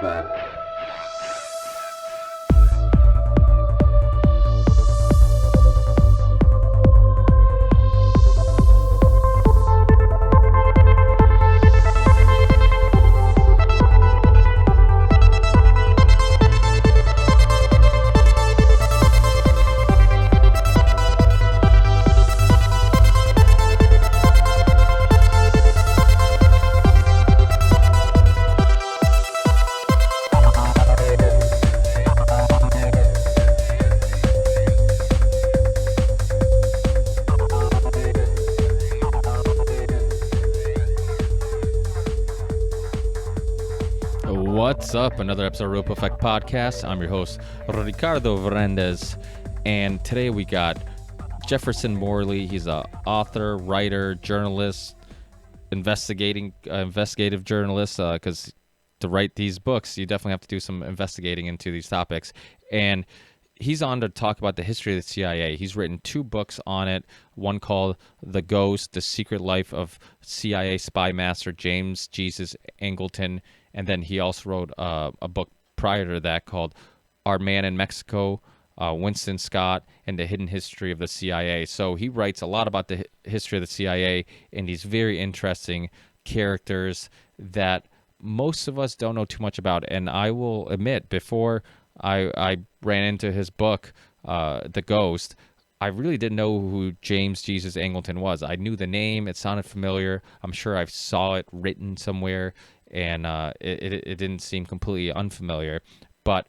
bad. What's up? Another episode of Rope Effect Podcast. I'm your host, Ricardo Verendez, and today we got Jefferson Morley. He's an author, writer, journalist, investigative journalist, because to write these books, you definitely have to do some investigating into these topics. And he's on to talk about the history of the CIA. He's written 2 books on it, one called The Ghost, The Secret Life of CIA Spymaster James Jesus Angleton, and then he also wrote a book prior to that called Our Man in Mexico, Winston Scott, and the Hidden History of the CIA. So he writes a lot about the history of the CIA and these very interesting characters that most of us don't know too much about. And I will admit, before I ran into his book, The Ghost, I really didn't know who James Jesus Angleton was. I knew the name. It sounded familiar. I'm sure I saw it written somewhere, and it didn't seem completely unfamiliar. But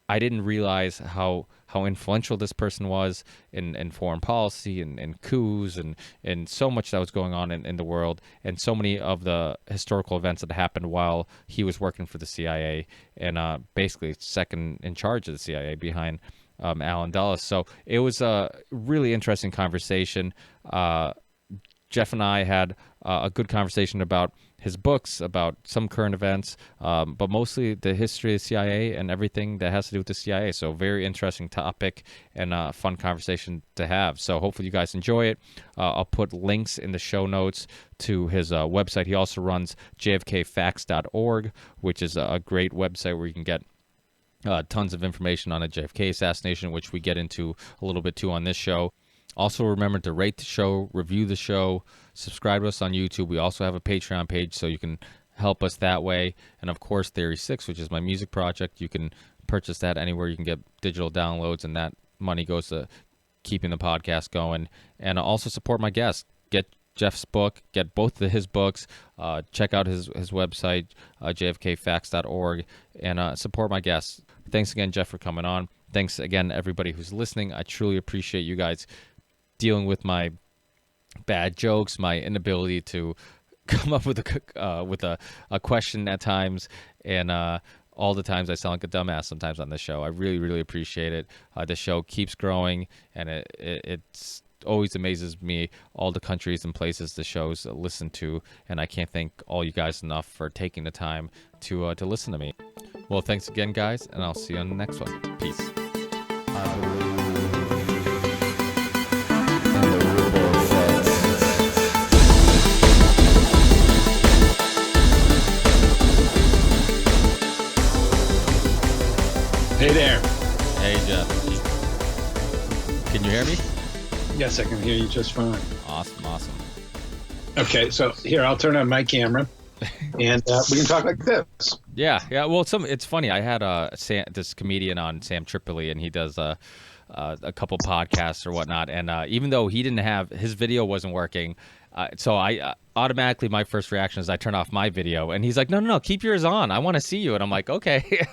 I didn't realize how influential this person was in foreign policy and coups and so much that was going on in the world, and so many of the historical events that happened while he was working for the CIA, and basically second in charge of the CIA behind Allen Dulles. So it was a really interesting conversation. Jeff and I had a good conversation about his books, about some current events, but mostly the history of the CIA and everything that has to do with the CIA. So very interesting topic and a fun conversation to have. So hopefully you guys enjoy it. I'll put links in the show notes to his website. He also runs jfkfacts.org, which is a great website where you can get tons of information on the Jfk Assassination, which we get into a little bit too on this show. Also, remember to rate the show, review the show, subscribe to us on YouTube. We also have a Patreon page, so you can help us that way. And, of course, Theory 6, which is my music project. You can purchase that anywhere. You can get digital downloads, and that money goes to keeping the podcast going. And also support my guests. Get Jeff's book. Get both of his books. Check out his website, jfkfacts.org, and support my guests. Thanks again, Jeff, for coming on. Thanks again, everybody who's listening. I truly appreciate you guys dealing with my bad jokes, my inability to come up with a question at times, and all the times I sound like a dumbass sometimes on this show. I really, really appreciate it. The show keeps growing, and it's always amazes me all the countries and places the shows listen to, and I can't thank all you guys enough for taking the time to listen to me. Well, thanks again, guys, and I'll see you on the next one. Peace. Hey there. Hey, Jeff. Can you hear me? Yes, I can hear you just fine. Awesome. Okay, so here, I'll turn on my camera, and we can talk like this. Yeah. Well, it's funny. I had this comedian on, Sam Tripoli, and he does a couple podcasts or whatnot. And even though he didn't have his video wasn't working, so I automatically my first reaction is I turn off my video, and he's like, no, keep yours on. I want to see you, and I'm like, okay.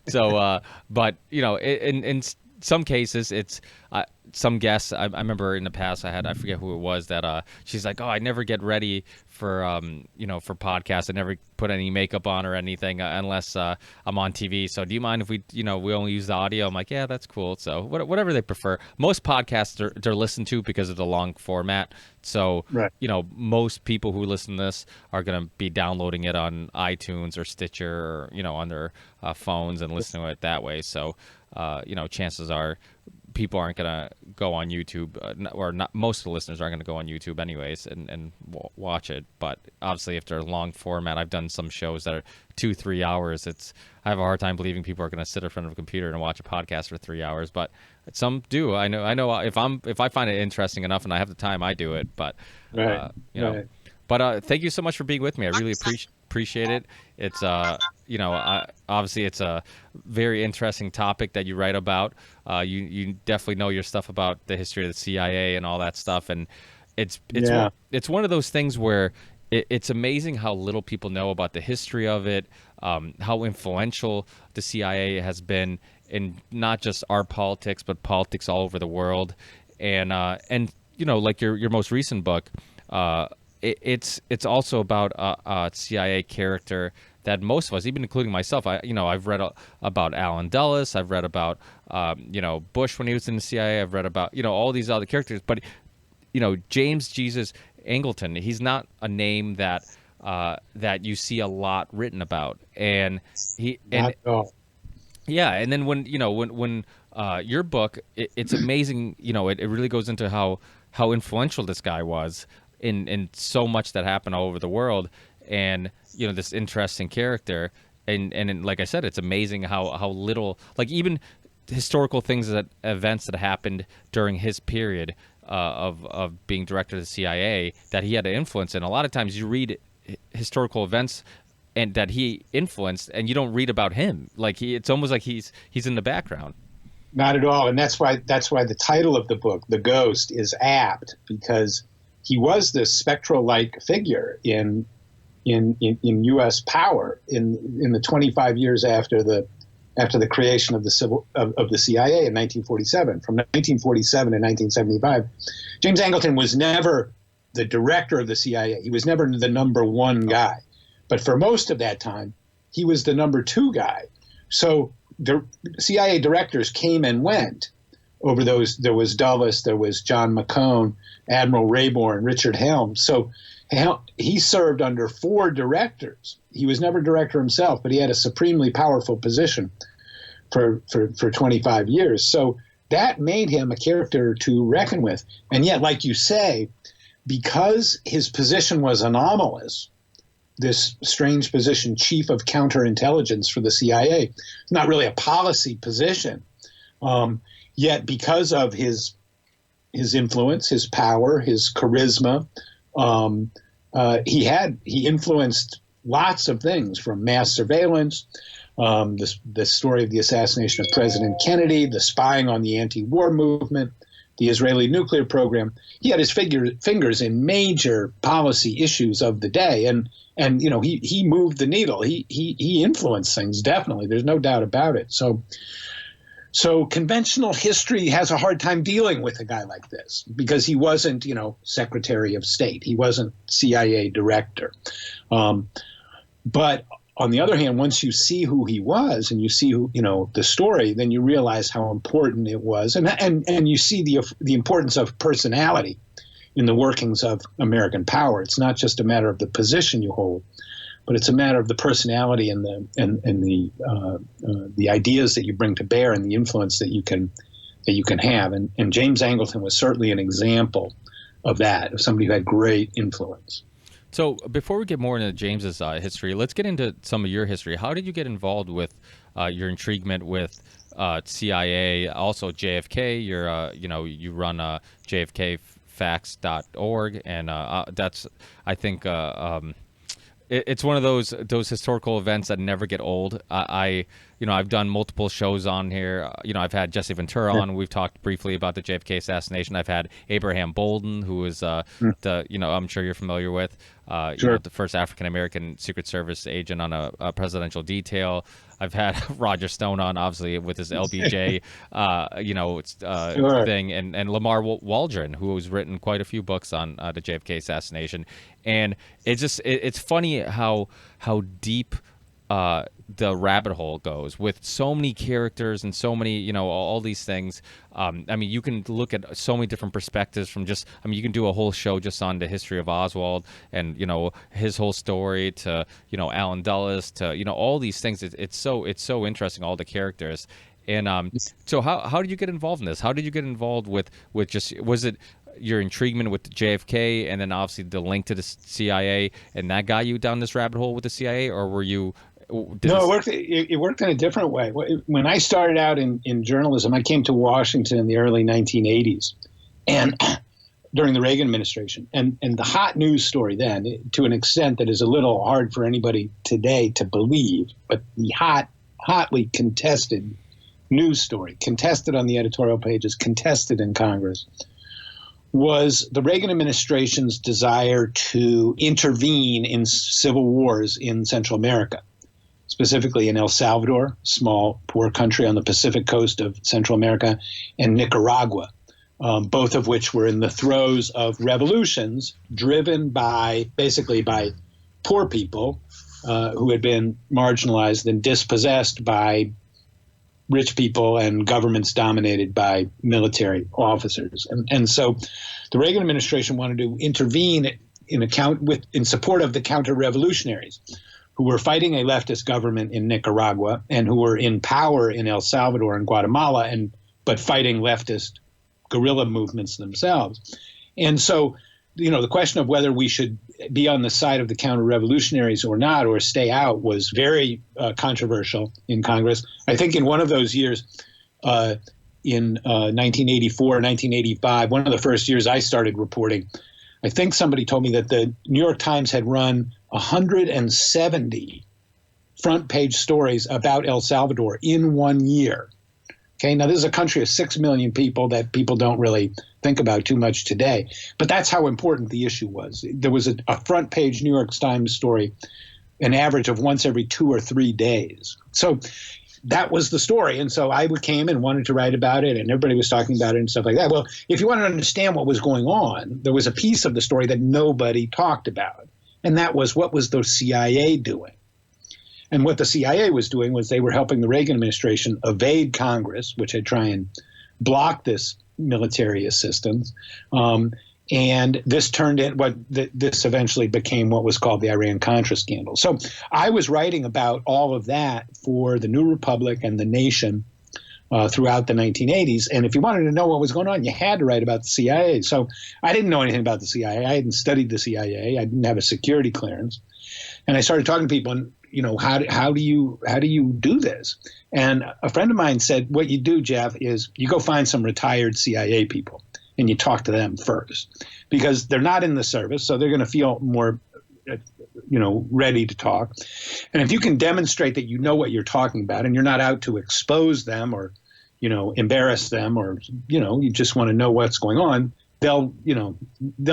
So, but in some cases, it's some guests. I remember in the past I forget who it was that she's like, oh, I never get ready for for podcasts. I never put any makeup on or anything unless I'm on TV. So do you mind if we only use the audio? I'm like, yeah, that's cool. So whatever they prefer. Most podcasts they're listened to because of the long format. So right. Most people who listen to this are going to be downloading it on iTunes or Stitcher or on their phones and listening to it that way. So chances are people aren't gonna go on YouTube, or not. Most of the listeners aren't gonna go on YouTube anyways and watch it. But obviously, if they're long format, I've done some shows that are 2-3 hours. I have a hard time believing people are gonna sit in front of a computer and watch a podcast for 3 hours. But some do. I know. If I find it interesting enough and I have the time, I do it. But Right. you know. Right. But thank you so much for being with me. I really appreciate it. It's obviously it's a very interesting topic that you write about. You definitely know your stuff about the history of the CIA and all that stuff, and it's one of those things where it's amazing how little people know about the history of it, how influential the CIA has been in not just our politics but politics all over the world, and like your most recent book. It's also about a CIA character that most of us, even including myself, I've read about Allen Dulles, I've read about Bush when he was in the CIA, I've read about all these other characters, but James Jesus Angleton, he's not a name that you see a lot written about, and and then when your book, it's amazing, it really goes into how influential this guy was in so much that happened all over the world, and this interesting character, and like I said, it's amazing how little, like, even historical events that happened during his period of being director of the CIA that he had an influence in. A lot of times you read historical events and that he influenced, and you don't read about him. Like it's almost like he's in the background. Not at all, and that's why the title of the book, The Ghost, is apt, because he was this spectral-like figure in U.S. power in the 25 years after the creation of the CIA in 1947. From 1947 to 1975, James Angleton was never the director of the CIA. He was never the number one guy, but for most of that time, he was the number two guy. So the CIA directors came and went over those. There was Dulles, there was John McCone, Admiral Rayborn, Richard Helms. So he served under four directors. He was never director himself, but he had a supremely powerful position for 25 years. So that made him a character to reckon with. And yet, like you say, because his position was anomalous, this strange position, chief of counterintelligence for the CIA, not really a policy position. Yet because of his influence, his power, his charisma, he influenced lots of things, from mass surveillance, the story of the assassination of President Kennedy, the spying on the anti-war movement, the Israeli nuclear program. He had his fingers in major policy issues of the day, and he moved the needle. He influenced things, definitely. There's no doubt about it. So conventional history has a hard time dealing with a guy like this, because he wasn't, Secretary of State. He wasn't CIA director. But on the other hand, once you see who he was and you see the story, then you realize how important it was, and you see the importance of personality in the workings of American power. It's not just a matter of the position you hold, but it's a matter of the personality and the ideas that you bring to bear and the influence that you can have. And James Angleton was certainly an example of that, of somebody who had great influence. So before we get more into James's history, let's get into some of your history. How did you get involved with your intriguement with CIA, also JFK? You run jfkfacts.org, and that's, I think, it's one of those historical events that never get old. I've done multiple shows on here. I've had Jesse Ventura on. We've talked briefly about the JFK assassination. I've had Abraham Bolden, who is I'm sure you're familiar with, the first African American Secret Service agent on a presidential detail. I've had Roger Stone on, obviously, with his LBJ, thing, and Lamar Waldron, who has written quite a few books on the JFK assassination. And it's funny how deep the rabbit hole goes with so many characters and so many, all these things. You can look at so many different perspectives from you can do a whole show just on the history of Oswald and, his whole story to, Allen Dulles to, all these things. It's so interesting, all the characters. And so how did you get involved in this? How did you get involved with just, was it your intriguement with JFK and then obviously the link to the CIA, and that got you down this rabbit hole with the CIA, or were you? No, it worked in a different way. When I started out in journalism, I came to Washington in the early 1980s, and during the Reagan administration, and the hot news story then, to an extent that is a little hard for anybody today to believe, but the hotly contested news story, contested on the editorial pages, contested in Congress, was the Reagan administration's desire to intervene in civil wars in Central America, specifically in El Salvador, small, poor country on the Pacific coast of Central America, and Nicaragua, both of which were in the throes of revolutions driven basically by poor people who had been marginalized and dispossessed by rich people and governments dominated by military officers. And so the Reagan administration wanted to intervene in support of the counter-revolutionaries who were fighting a leftist government in Nicaragua and who were in power in El Salvador and Guatemala, but fighting leftist guerrilla movements themselves. And so, the question of whether we should be on the side of the counter-revolutionaries or not, or stay out, was very controversial in Congress. I think in one of those years, in 1984, 1985, one of the first years I started reporting, I think somebody told me that the New York Times had run 170 front page stories about El Salvador in 1 year. Okay, now this is a country of 6 million people that people don't really think about too much today. But that's how important the issue was. There was a front page New York Times story, an average of once every 2 or 3 days. So that was the story. And so I came and wanted to write about it, and everybody was talking about it and stuff like that. Well, if you want to understand what was going on, there was a piece of the story that nobody talked about. And that was, what was the CIA doing? And what the CIA was doing was they were helping the Reagan administration evade Congress, which had tried and block this military assistance. And this this eventually became what was called the Iran-Contra scandal. So I was writing about all of that for the New Republic and the Nation throughout the 1980s. And if you wanted to know what was going on, you had to write about the CIA. So I didn't know anything about the CIA. I hadn't studied the CIA. I didn't have a security clearance. And I started talking to people, and how do you do this? And a friend of mine said, what you do, Jeff, is you go find some retired CIA people and you talk to them first, because they're not in the service, so they're going to feel more, ready to talk. And if you can demonstrate that you know what you're talking about and you're not out to expose them or, embarrass them, or, you just want to know what's going on, they'll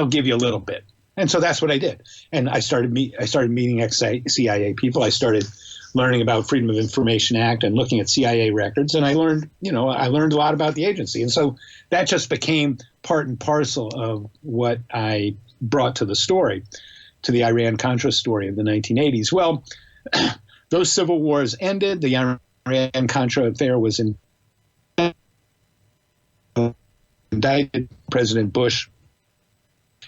give you a little bit. And so that's what I did. And I started meeting ex-CIA people. I started learning about Freedom of Information Act and looking at CIA records. And I learned a lot about the agency. And so that just became part and parcel of what I brought to the story, to the Iran-Contra story of the 1980s. Well, those civil wars ended. The Iran-Contra affair was indicted. President Bush,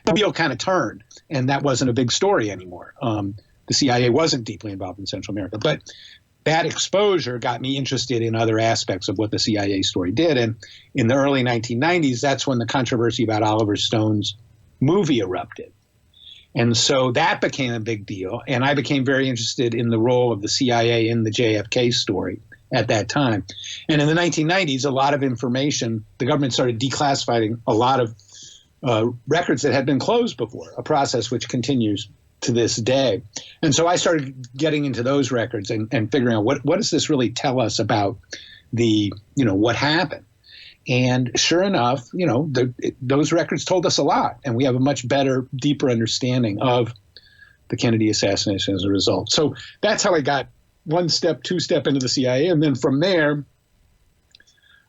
the wheel kind of turned, and that wasn't a big story anymore. The CIA wasn't deeply involved in Central America, but that exposure got me interested in other aspects of what the CIA story did. And in the early 1990s, that's when the controversy about Oliver Stone's movie erupted. And so that became a big deal, and I became very interested in the role of the CIA in the JFK story at that time. And in the 1990s, a lot of information, the government started declassifying a lot of records that had been closed before, a process which continues to this day. And so I started getting into those records and figuring out what does this really tell us about what happened. And sure enough, those records told us a lot, and we have a much better, deeper understanding of the Kennedy assassination as a result. So that's how I got one step, two step into the CIA. And then from there,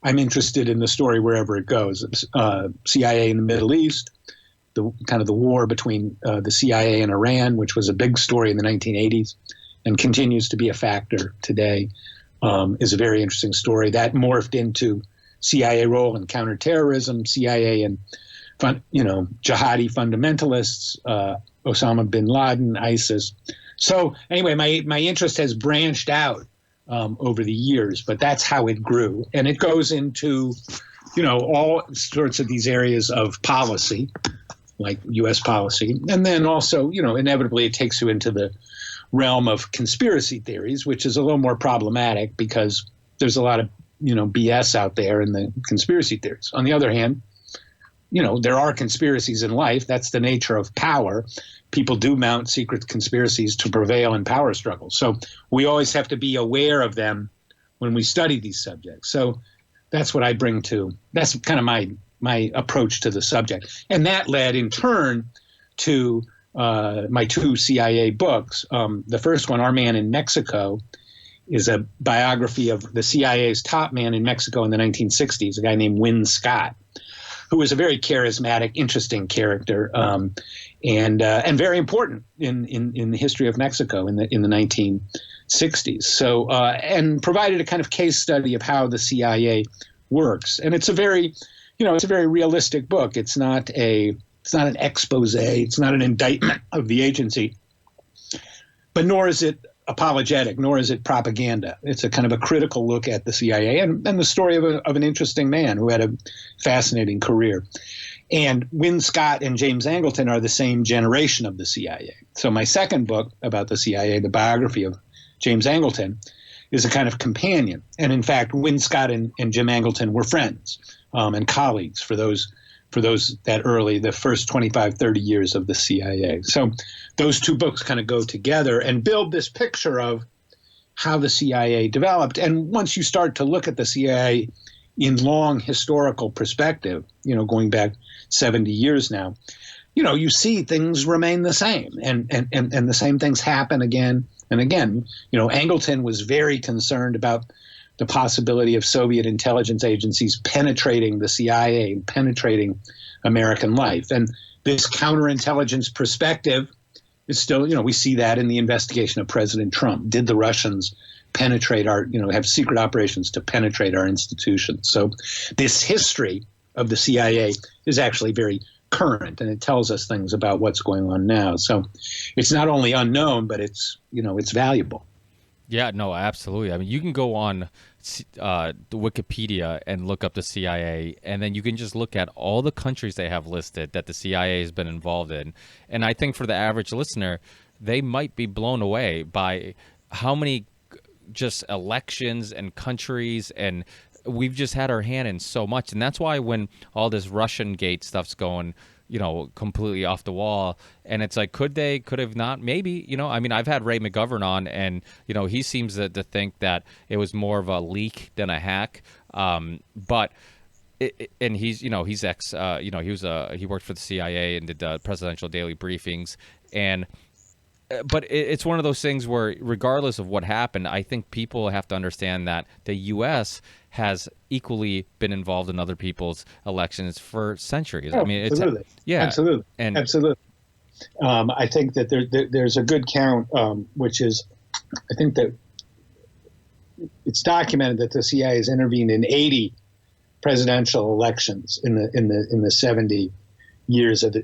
I'm interested in the story wherever it goes. CIA in the Middle East, the war between the CIA and Iran, which was a big story in the 1980s and continues to be a factor today, is a very interesting story. That morphed into CIA role in counterterrorism, CIA and jihadi fundamentalists, Osama bin Laden, ISIS. So anyway, my interest has branched out over the years, but that's how it grew. And it goes into, all sorts of these areas of policy, like U.S. policy. And then also, inevitably it takes you into the realm of conspiracy theories, which is a little more problematic because there's a lot of, BS out there in the conspiracy theories. On the other hand, there are conspiracies in life. That's the nature of power. People do mount secret conspiracies to prevail in power struggles. So we always have to be aware of them when we study these subjects. So that's what I bring to, that's kind of my approach to the subject. And that led in turn to my two CIA books. The first one, Our Man in Mexico, is a biography of the CIA's top man in Mexico in the 1960s, a guy named Winston Scott, who was a very charismatic, interesting character, and very important in the history of Mexico in the 1960s. So and provided a kind of case study of how the CIA works. And it's a very realistic book. It's not an expose. It's not an indictment of the agency, but nor is it apologetic, nor is it propaganda. It's a kind of a critical look at the CIA and the story of an interesting man who had a fascinating career. And Winston Scott and James Angleton are the same generation of the CIA. So my second book about the CIA, the biography of James Angleton, is a kind of companion. And in fact, Winston Scott and Jim Angleton were friends and colleagues for the first 25, 30 years of the CIA. So those two books kind of go together and build this picture of how the CIA developed. And once you start to look at the CIA in long historical perspective, going back 70 years now, you see things remain the same and the same things happen again and again. Angleton was very concerned about the possibility of Soviet intelligence agencies penetrating the CIA and penetrating American life. And this counterintelligence perspective is still, we see that in the investigation of President Trump. Did the Russians penetrate have secret operations to penetrate our institutions? So this history of the CIA is actually very current, and it tells us things about what's going on now. So it's not only unknown, but it's valuable. Yeah, no, absolutely. I mean, you can go on the Wikipedia and look up the CIA, and then you can just look at all the countries they have listed that the CIA has been involved in. And I think for the average listener, they might be blown away by how many just elections and countries, and we've just had our hand in so much. And that's why when all this Russian gate stuff's going, completely off the wall, and it's like, could have not, maybe, I mean, I've had Ray McGovern on, and he seems to think that it was more of a leak than a hack, but and he's he's ex he worked for the CIA and did presidential daily briefings, and but it's one of those things where regardless of what happened, I think people have to understand that the U.S. has equally been involved in other people's elections for centuries. Oh, I mean, absolutely. Absolutely. And absolutely. I think that there's a good count, which is, I think that it's documented that the CIA has intervened in 80 presidential elections in the 70 years of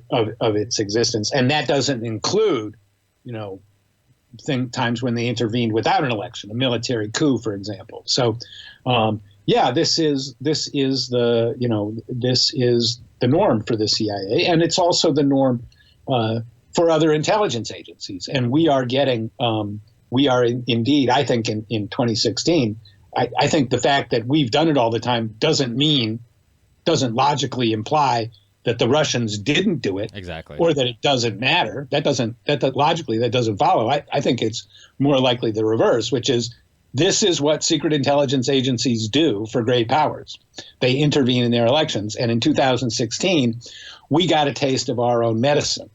its existence, and that doesn't include times when they intervened without an election, a military coup, for example. So, this is the norm for the CIA, and it's also the norm for other intelligence agencies. And we are indeed, I think, in 2016. I think the fact that we've done it all the time doesn't logically imply that the Russians didn't do it, exactly, or that it doesn't matter. That logically doesn't follow. I think it's more likely the reverse, which is this is what secret intelligence agencies do for great powers. They intervene in their elections. And in 2016, we got a taste of our own medicine.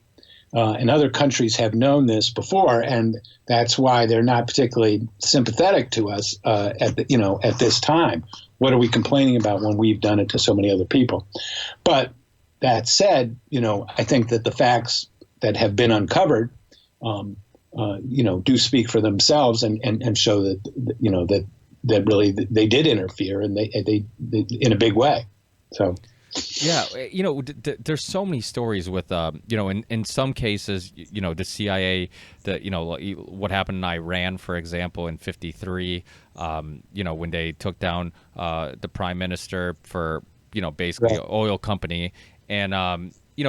And other countries have known this before, and that's why they're not particularly sympathetic to us at this time. What are we complaining about when we've done it to so many other people? But that said, I think that the facts that have been uncovered, do speak for themselves and show that really they did interfere, and they in a big way. So Yeah, there's so many stories with, in some cases, the CIA, what happened in Iran, for example, in '53, when they took down the prime minister for, basically Right. oil company, and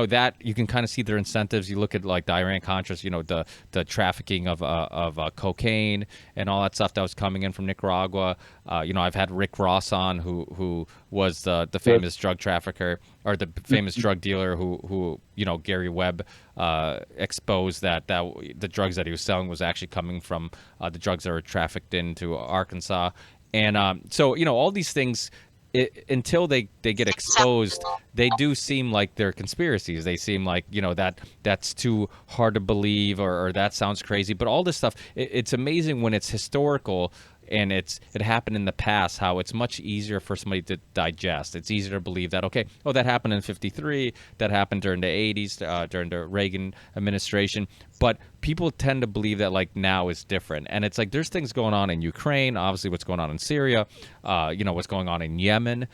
that you can kind of see their incentives. You look at like the Iran Contras, the trafficking of cocaine and all that stuff that was coming in from Nicaragua. I've had Rick Ross on, who was the famous drug trafficker, or the famous drug dealer who Gary Webb exposed that the drugs that he was selling was actually coming from the drugs that were trafficked into Arkansas. And so all these things, until they get exposed, they do seem like they're conspiracies. They seem like that's too hard to believe, or that sounds crazy. But all this stuff, it's amazing when it's historical and it happened in the past, how it's much easier for somebody to digest. It's easier to believe that, okay, that happened in '53, that happened during the '80s, during the Reagan administration. But people tend to believe that like now is different, and it's like there's things going on in Ukraine, obviously what's going on in Syria, what's going on in Yemen.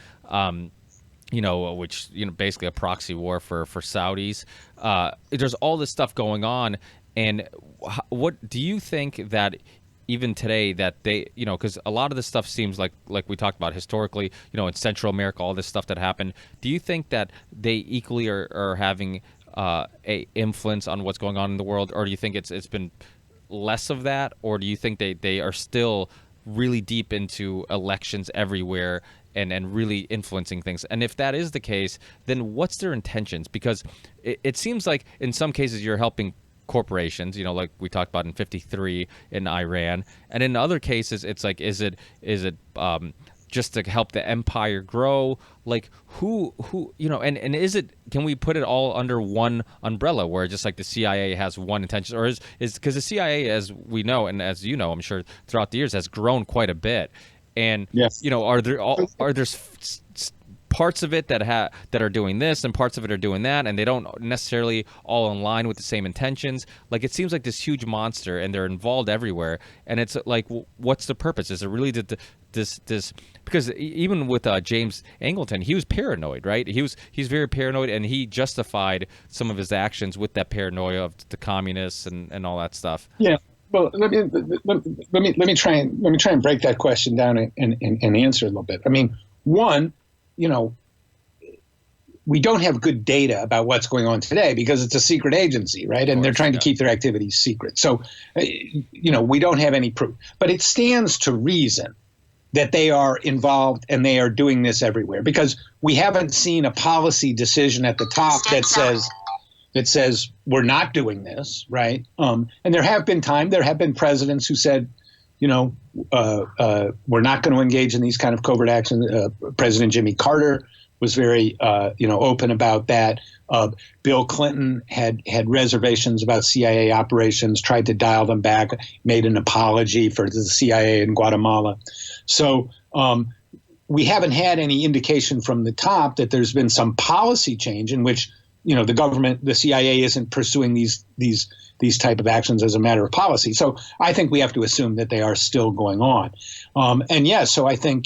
Which basically a proxy war for Saudis. There's all this stuff going on, and what do you think that even today that they, because a lot of this stuff seems like we talked about historically, in Central America, all this stuff that happened. Do you think that they equally are having a influence on what's going on in the world, or do you think it's been less of that, or do you think they are still really deep into elections everywhere and really influencing things? And if that is the case, then what's their intentions? Because it seems like in some cases you're helping corporations, like we talked about in '53 in Iran, and in other cases it's like, is it just to help the empire grow? Like who and is it, can we put it all under one umbrella where just like the CIA has one intention, or is because the CIA, as we know and as I'm sure throughout the years, has grown quite a bit, and Yes. are there parts of it that are doing this and parts of it are doing that, and they don't necessarily all align with the same intentions? Like it seems like this huge monster, and they're involved everywhere, and it's like, what's the purpose? Is it really this because even with James Angleton, he was paranoid, right? He's very paranoid, and he justified some of his actions with that paranoia of the communists and all that stuff. Yeah. Well, let me try and break that question down and answer a little bit. I mean, one, we don't have good data about what's going on today because it's a secret agency, right? And they're trying to keep their activities secret. So, we don't have any proof. But it stands to reason that they are involved and they are doing this everywhere, because we haven't seen a policy decision at the top that says we're not doing this, right? And there have been presidents who said, we're not going to engage in these kind of covert actions. President Jimmy Carter was very, open about that. Bill Clinton had reservations about CIA operations, tried to dial them back, made an apology for the CIA in Guatemala. So we haven't had any indication from the top that there's been some policy change in which, the government, the CIA isn't pursuing these type of actions as a matter of policy. So I think we have to assume that they are still going on. And yes, so I think,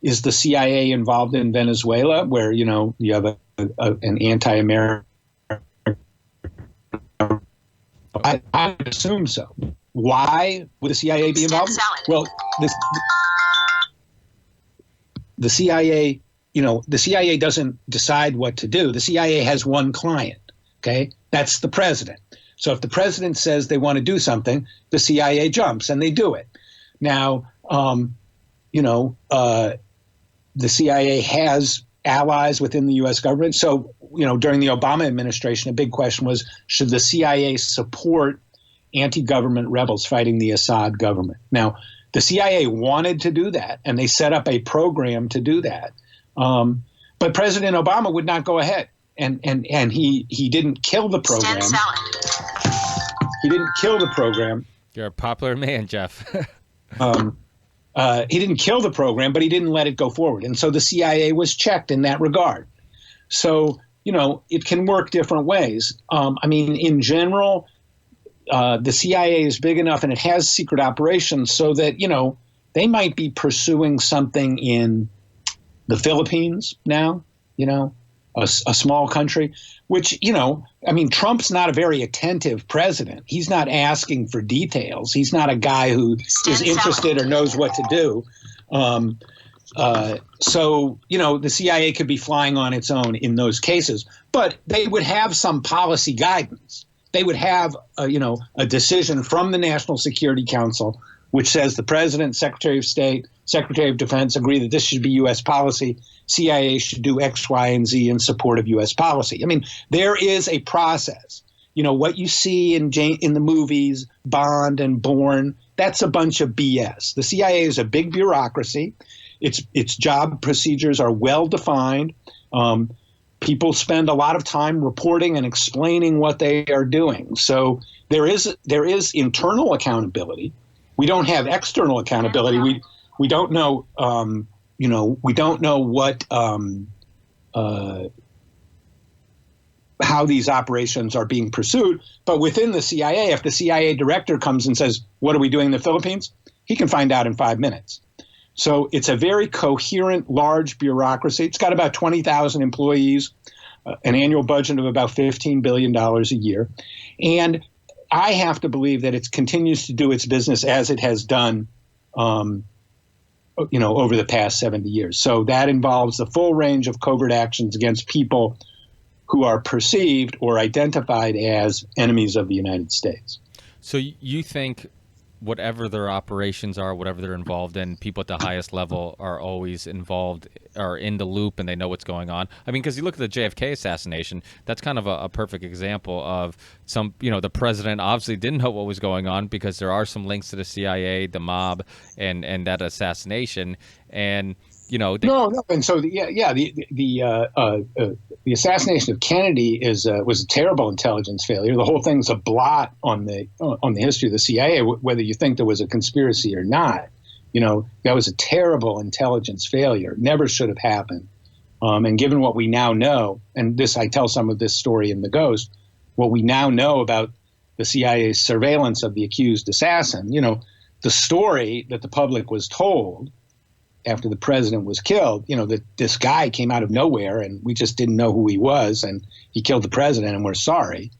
is the CIA involved in Venezuela, where, you have an anti-American? I would assume so. Why would the CIA be involved? Well, the CIA, the CIA doesn't decide what to do. The CIA has one client, okay? That's the president. So if the president says they want to do something, the CIA jumps and they do it. Now, the CIA has allies within the U.S. government. So, during the Obama administration, a big question was, should the CIA support anti-government rebels fighting the Assad government? Now, the CIA wanted to do that, and they set up a program to do that. But President Obama would not go ahead, and he didn't kill the program. He didn't kill the program. You're a popular man, Jeff. He didn't kill the program, but he didn't let it go forward. And so the CIA was checked in that regard. So, it can work different ways. In general, the CIA is big enough and it has secret operations so that, they might be pursuing something in the Philippines now, a small country, which, I mean, Trump's not a very attentive president. He's not asking for details. He's not a guy who is interested or knows what to do. So, the CIA could be flying on its own in those cases, but they would have some policy guidance. They would have, a decision from the National Security Council, which says the president, Secretary of State, Secretary of Defense agree that this should be U.S. policy. CIA should do X, Y, and Z in support of U.S. policy. I mean, there is a process. What you see in the movies, Bond and Bourne, that's a bunch of BS. The CIA is a big bureaucracy. Its job procedures are well defined. People spend a lot of time reporting and explaining what they are doing. So there is internal accountability. We don't have external accountability. We don't know. We don't know what how these operations are being pursued. But within the CIA, if the CIA director comes and says, "What are we doing in the Philippines?" he can find out in 5 minutes. So it's a very coherent, large bureaucracy. It's got about 20,000 employees, an annual budget of about $15 billion a year. And I have to believe that it continues to do its business as it has done, over the past 70 years. So that involves the full range of covert actions against people who are perceived or identified as enemies of the United States. So you think whatever their operations are, whatever they're involved in, people at the highest level are always involved, are in the loop, and they know what's going on? I mean, because you look at the JFK assassination, that's kind of a perfect example of the president obviously didn't know what was going on, because there are some links to the CIA, the mob, and that assassination. And no. And so, the assassination of Kennedy was a terrible intelligence failure. The whole thing's a blot on the history of the CIA, whether you think there was a conspiracy or not. That was a terrible intelligence failure. Never should have happened. And given what we now know, and I tell some of this story in The Ghost, what we now know about the CIA's surveillance of the accused assassin, the story that the public was told after the president was killed, that this guy came out of nowhere and we just didn't know who he was and he killed the president and we're sorry.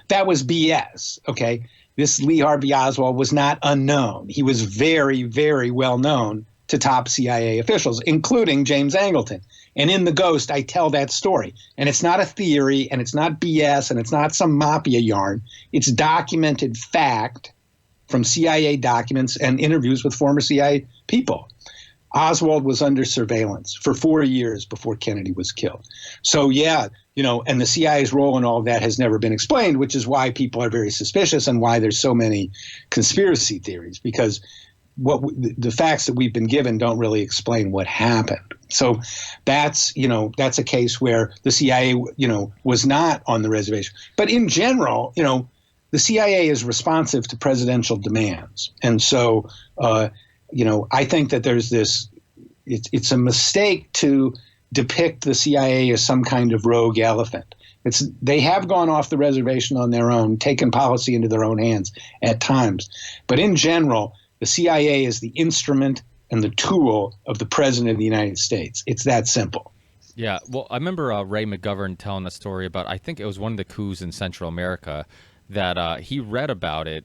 That was BS. Okay. This Lee Harvey Oswald was not unknown. He was very, very well known to top CIA officials, including James Angleton. And in The Ghost, I tell that story. And it's not a theory, and it's not BS, and it's not some mafia yarn. It's documented fact from CIA documents and interviews with former CIA people. Oswald was under surveillance for 4 years before Kennedy was killed. So, and the CIA's role in all of that has never been explained, which is why people are very suspicious and why there's so many conspiracy theories, because the facts that we've been given don't really explain what happened. So that's a case where the CIA, was not on the reservation. But in general, the CIA is responsive to presidential demands. And so, I think that there's it's a mistake to depict the CIA as some kind of rogue elephant. They have gone off the reservation on their own, taken policy into their own hands at times. But in general, the CIA is the instrument and the tool of the president of the United States. It's that simple. Yeah. Well, I remember Ray McGovern telling a story about, I think it was one of the coups in Central America, that he read about it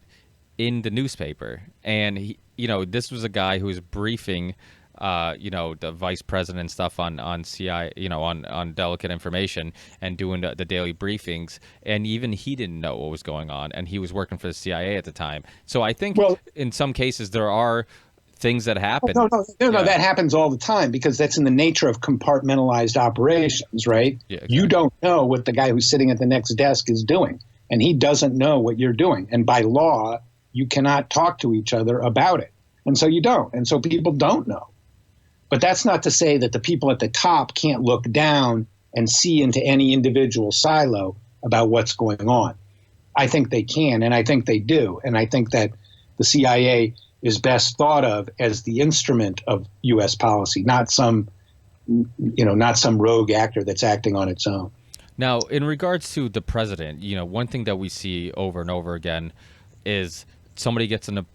in the newspaper. And this was a guy who was briefing, the vice president and stuff on CIA, on delicate information and doing the daily briefings. And even he didn't know what was going on, and he was working for the CIA at the time. So I think in some cases there are things that happen. No, that happens all the time, because that's in the nature of compartmentalized operations, right? Yeah, exactly. You don't know what the guy who's sitting at the next desk is doing, and he doesn't know what you're doing. And by law, you cannot talk to each other about it. And so you don't. And so people don't know. But that's not to say that the people at the top can't look down and see into any individual silo about what's going on. I think they can, and I think they do. And I think that the CIA is best thought of as the instrument of U.S. policy, not some rogue actor that's acting on its own. Now, in regards to the president, one thing that we see over and over again is somebody gets and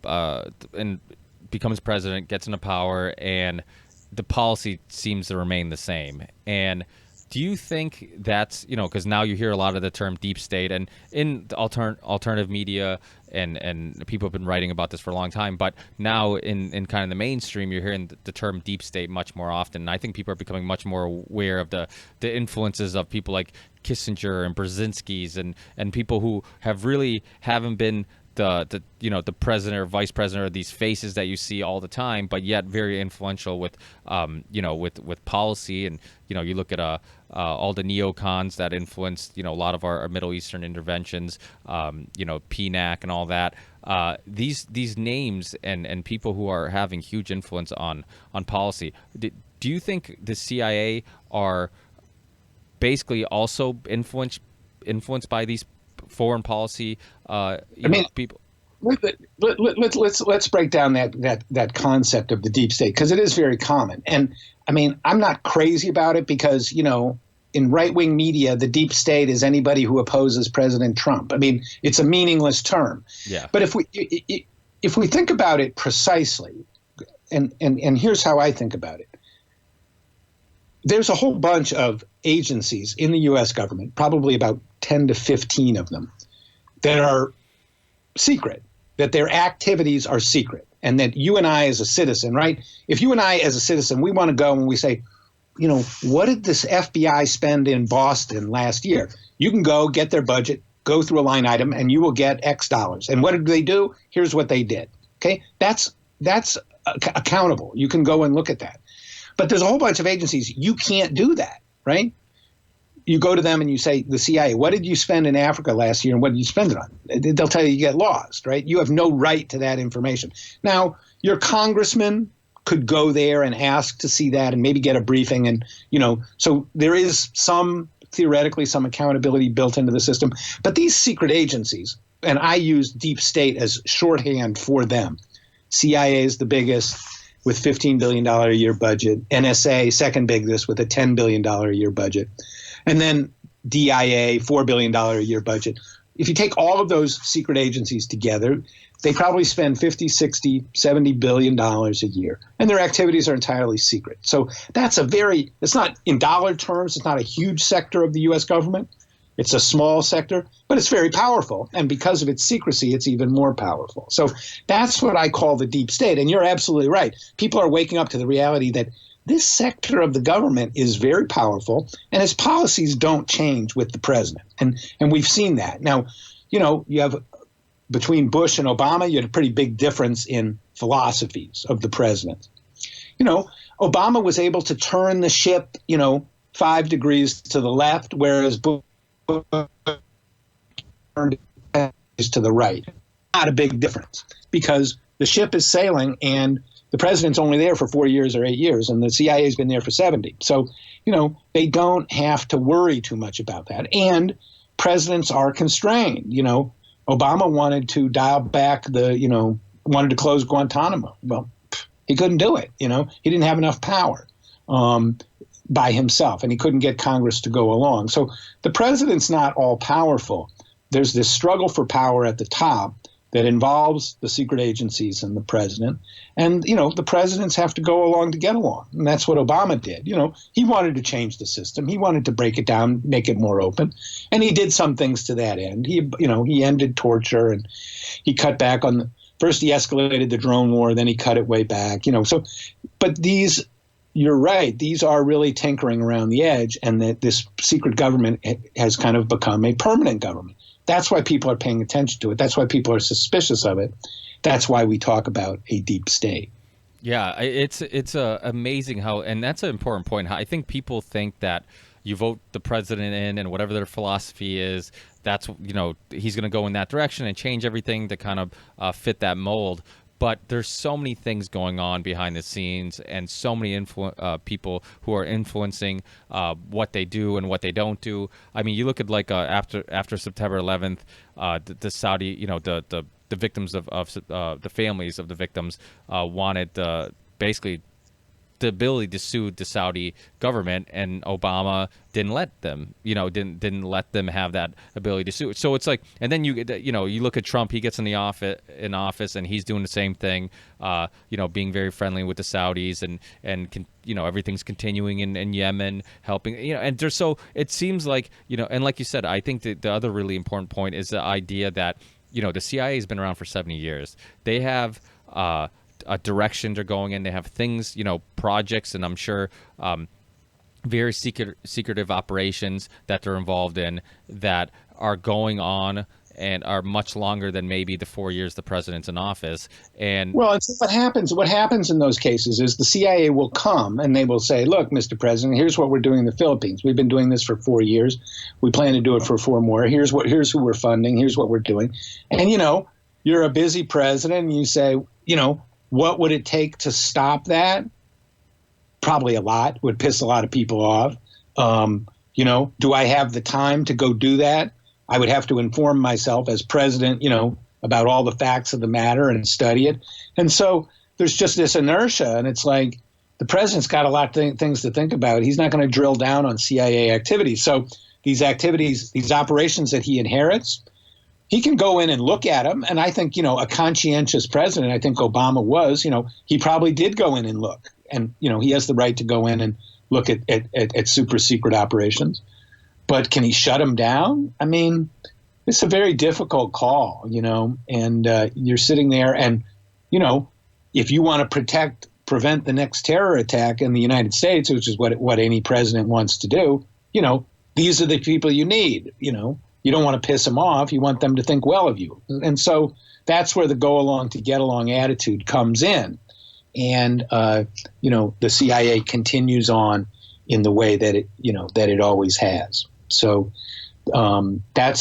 becomes president, gets into power, and the policy seems to remain the same. And Do you think that's, because now you hear a lot of the term deep state, and in the alternative media, and people have been writing about this for a long time, but now in kind of the mainstream, you're hearing the term deep state much more often. And I think people are becoming much more aware of the influences of people like Kissinger and Brzezinski's, and people who haven't been the president or vice president, or these faces that you see all the time, but yet very influential with with policy. And you look at all the neocons that influenced a lot of our Middle Eastern interventions, PNAC and all that. These names and people who are having huge influence on policy. Do you think the CIA are basically also influenced by these foreign policy people? Let's break down that concept of the deep state, because it is very common. And I mean, I'm not crazy about it, because in right-wing media, the deep state is anybody who opposes President Trump. I mean, it's a meaningless term. Yeah. But if we think about it precisely, and here's how I think about it. There's a whole bunch of agencies in the U.S. government, probably about 10 to 15 of them, that are secret, that their activities are secret, and that you and I as a citizen, right? If you and I as a citizen, we want to go and we say, what did this FBI spend in Boston last year? You can go get their budget, go through a line item, and you will get X dollars. And what did they do? Here's what they did. Okay, that's accountable. You can go and look at that. But there's a whole bunch of agencies, you can't do that, right? You go to them and you say, the CIA, what did you spend in Africa last year and what did you spend it on? They'll tell you get lost, right? You have no right to that information. Now, your congressman could go there and ask to see that and maybe get a briefing. And, so there is theoretically some accountability built into the system. But these secret agencies, and I use deep state as shorthand for them. CIA is the biggest, with $15 billion a year budget. NSA, second biggest, with a $10 billion a year budget. And then DIA, $4 billion a year budget. If you take all of those secret agencies together, they probably spend 50, 60, $70 billion a year. And their activities are entirely secret. So it's not in dollar terms, it's not a huge sector of the U.S. government. It's a small sector, but it's very powerful. And because of its secrecy, it's even more powerful. So that's what I call the deep state. And you're absolutely right. People are waking up to the reality that this sector of the government is very powerful, and its policies don't change with the president. And we've seen that. Now, you have between Bush and Obama, you had a pretty big difference in philosophies of the president. Obama was able to turn the ship, 5 degrees to the left, whereas Bush turned it to the right. Not a big difference, because the ship is sailing and the president's only there for 4 years or 8 years, and the CIA has been there for 70. So, they don't have to worry too much about that. And presidents are constrained. Obama wanted to dial back wanted to close Guantanamo. Well, he couldn't do it. He didn't have enough power by himself, and he couldn't get Congress to go along. So the president's not all powerful. There's this struggle for power at the top that involves the secret agencies and the president. And, the presidents have to go along to get along. And that's what Obama did. He wanted to change the system. He wanted to break it down, make it more open. And he did some things to that end. He ended torture, and he cut back on first he escalated the drone war, then he cut it way back, but you're right. These are really tinkering around the edge, and that this secret government has kind of become a permanent government. That's why people are paying attention to it. That's why people are suspicious of it. That's why we talk about a deep state. Yeah, it's amazing how, and that's an important point. I think people think that you vote the president in, and whatever their philosophy is, that's he's going to go in that direction and change everything to kind of fit that mold. But there's so many things going on behind the scenes, and so many people who are influencing what they do and what they don't do. I mean, you look at after September 11th, the Saudi, the victims of the families of the victims wanted basically the ability to sue the Saudi government, and Obama didn't let them, didn't let them have that ability to sue. So it's like, and then you look at Trump, he gets in office, and he's doing the same thing, being very friendly with the Saudis, and everything's continuing in Yemen, helping, and there's, so it seems like, and like you said, I think the other really important point is the idea that, the CIA has been around for 70 years. They have a direction they're going in. They have things, projects, and I'm sure very secretive operations that they're involved in that are going on and are much longer than maybe the 4 years the president's in office. And well, it's what happens in those cases is the CIA will come and they will say, look, Mr. President, here's what we're doing in the Philippines. We've been doing this for 4 years. We plan to do it for 4 more. Here's who we're funding. Here's what we're doing. And, you're a busy president and you say, what would it take to stop that? Probably a lot. Would piss a lot of people off. Do I have the time to go do that? I would have to inform myself as president, about all the facts of the matter and study it. And so there's just this inertia. And it's like the president's got a lot of things to think about. He's not going to drill down on CIA activities. So these activities, these operations that he inherits, he can go in and look at them. And I think, a conscientious president, I think Obama was, he probably did go in and look. And, he has the right to go in and look at super secret operations. But can he shut them down? I mean, it's a very difficult call, and you're sitting there and, if you want to prevent the next terror attack in the United States, which is what any president wants to do, these are the people you need, You don't want to piss them off. You want them to think well of you. And so that's where the go along to get along attitude comes in. And, the CIA continues on in the way that it always has. So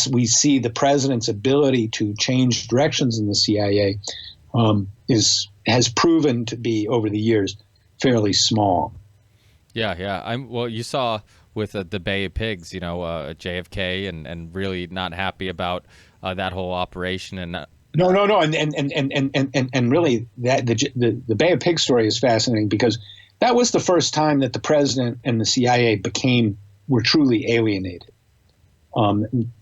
we see the president's ability to change directions in the CIA has proven to be over the years fairly small. Yeah. Well, you saw with the Bay of Pigs, JFK, and really not happy about that whole operation. And no, and really that the Bay of Pigs story is fascinating because that was the first time that the president and the CIA were truly alienated.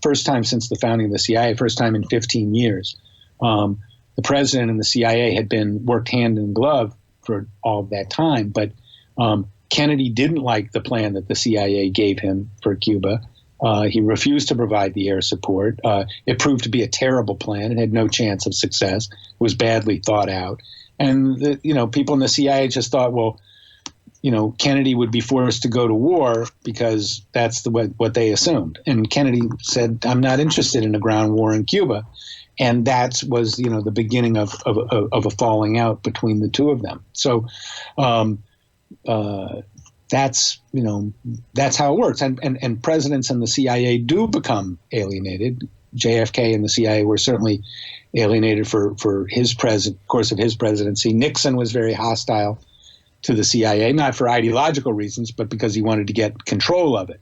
First time since the founding of the CIA, first time in 15 years. The president and the CIA had worked hand in glove for all of that time, but Kennedy didn't like the plan that the CIA gave him for Cuba. He refused to provide the air support. It proved to be a terrible plan. It had no chance of success. It was badly thought out. And people in the CIA just thought, well, Kennedy would be forced to go to war because that's what they assumed. And Kennedy said, I'm not interested in a ground war in Cuba. And that was, the beginning of a falling out between the two of them. So that's how it works. And presidents and the CIA do become alienated. JFK and the CIA were certainly alienated for course of his presidency. Nixon was very hostile to the CIA, not for ideological reasons, but because he wanted to get control of it.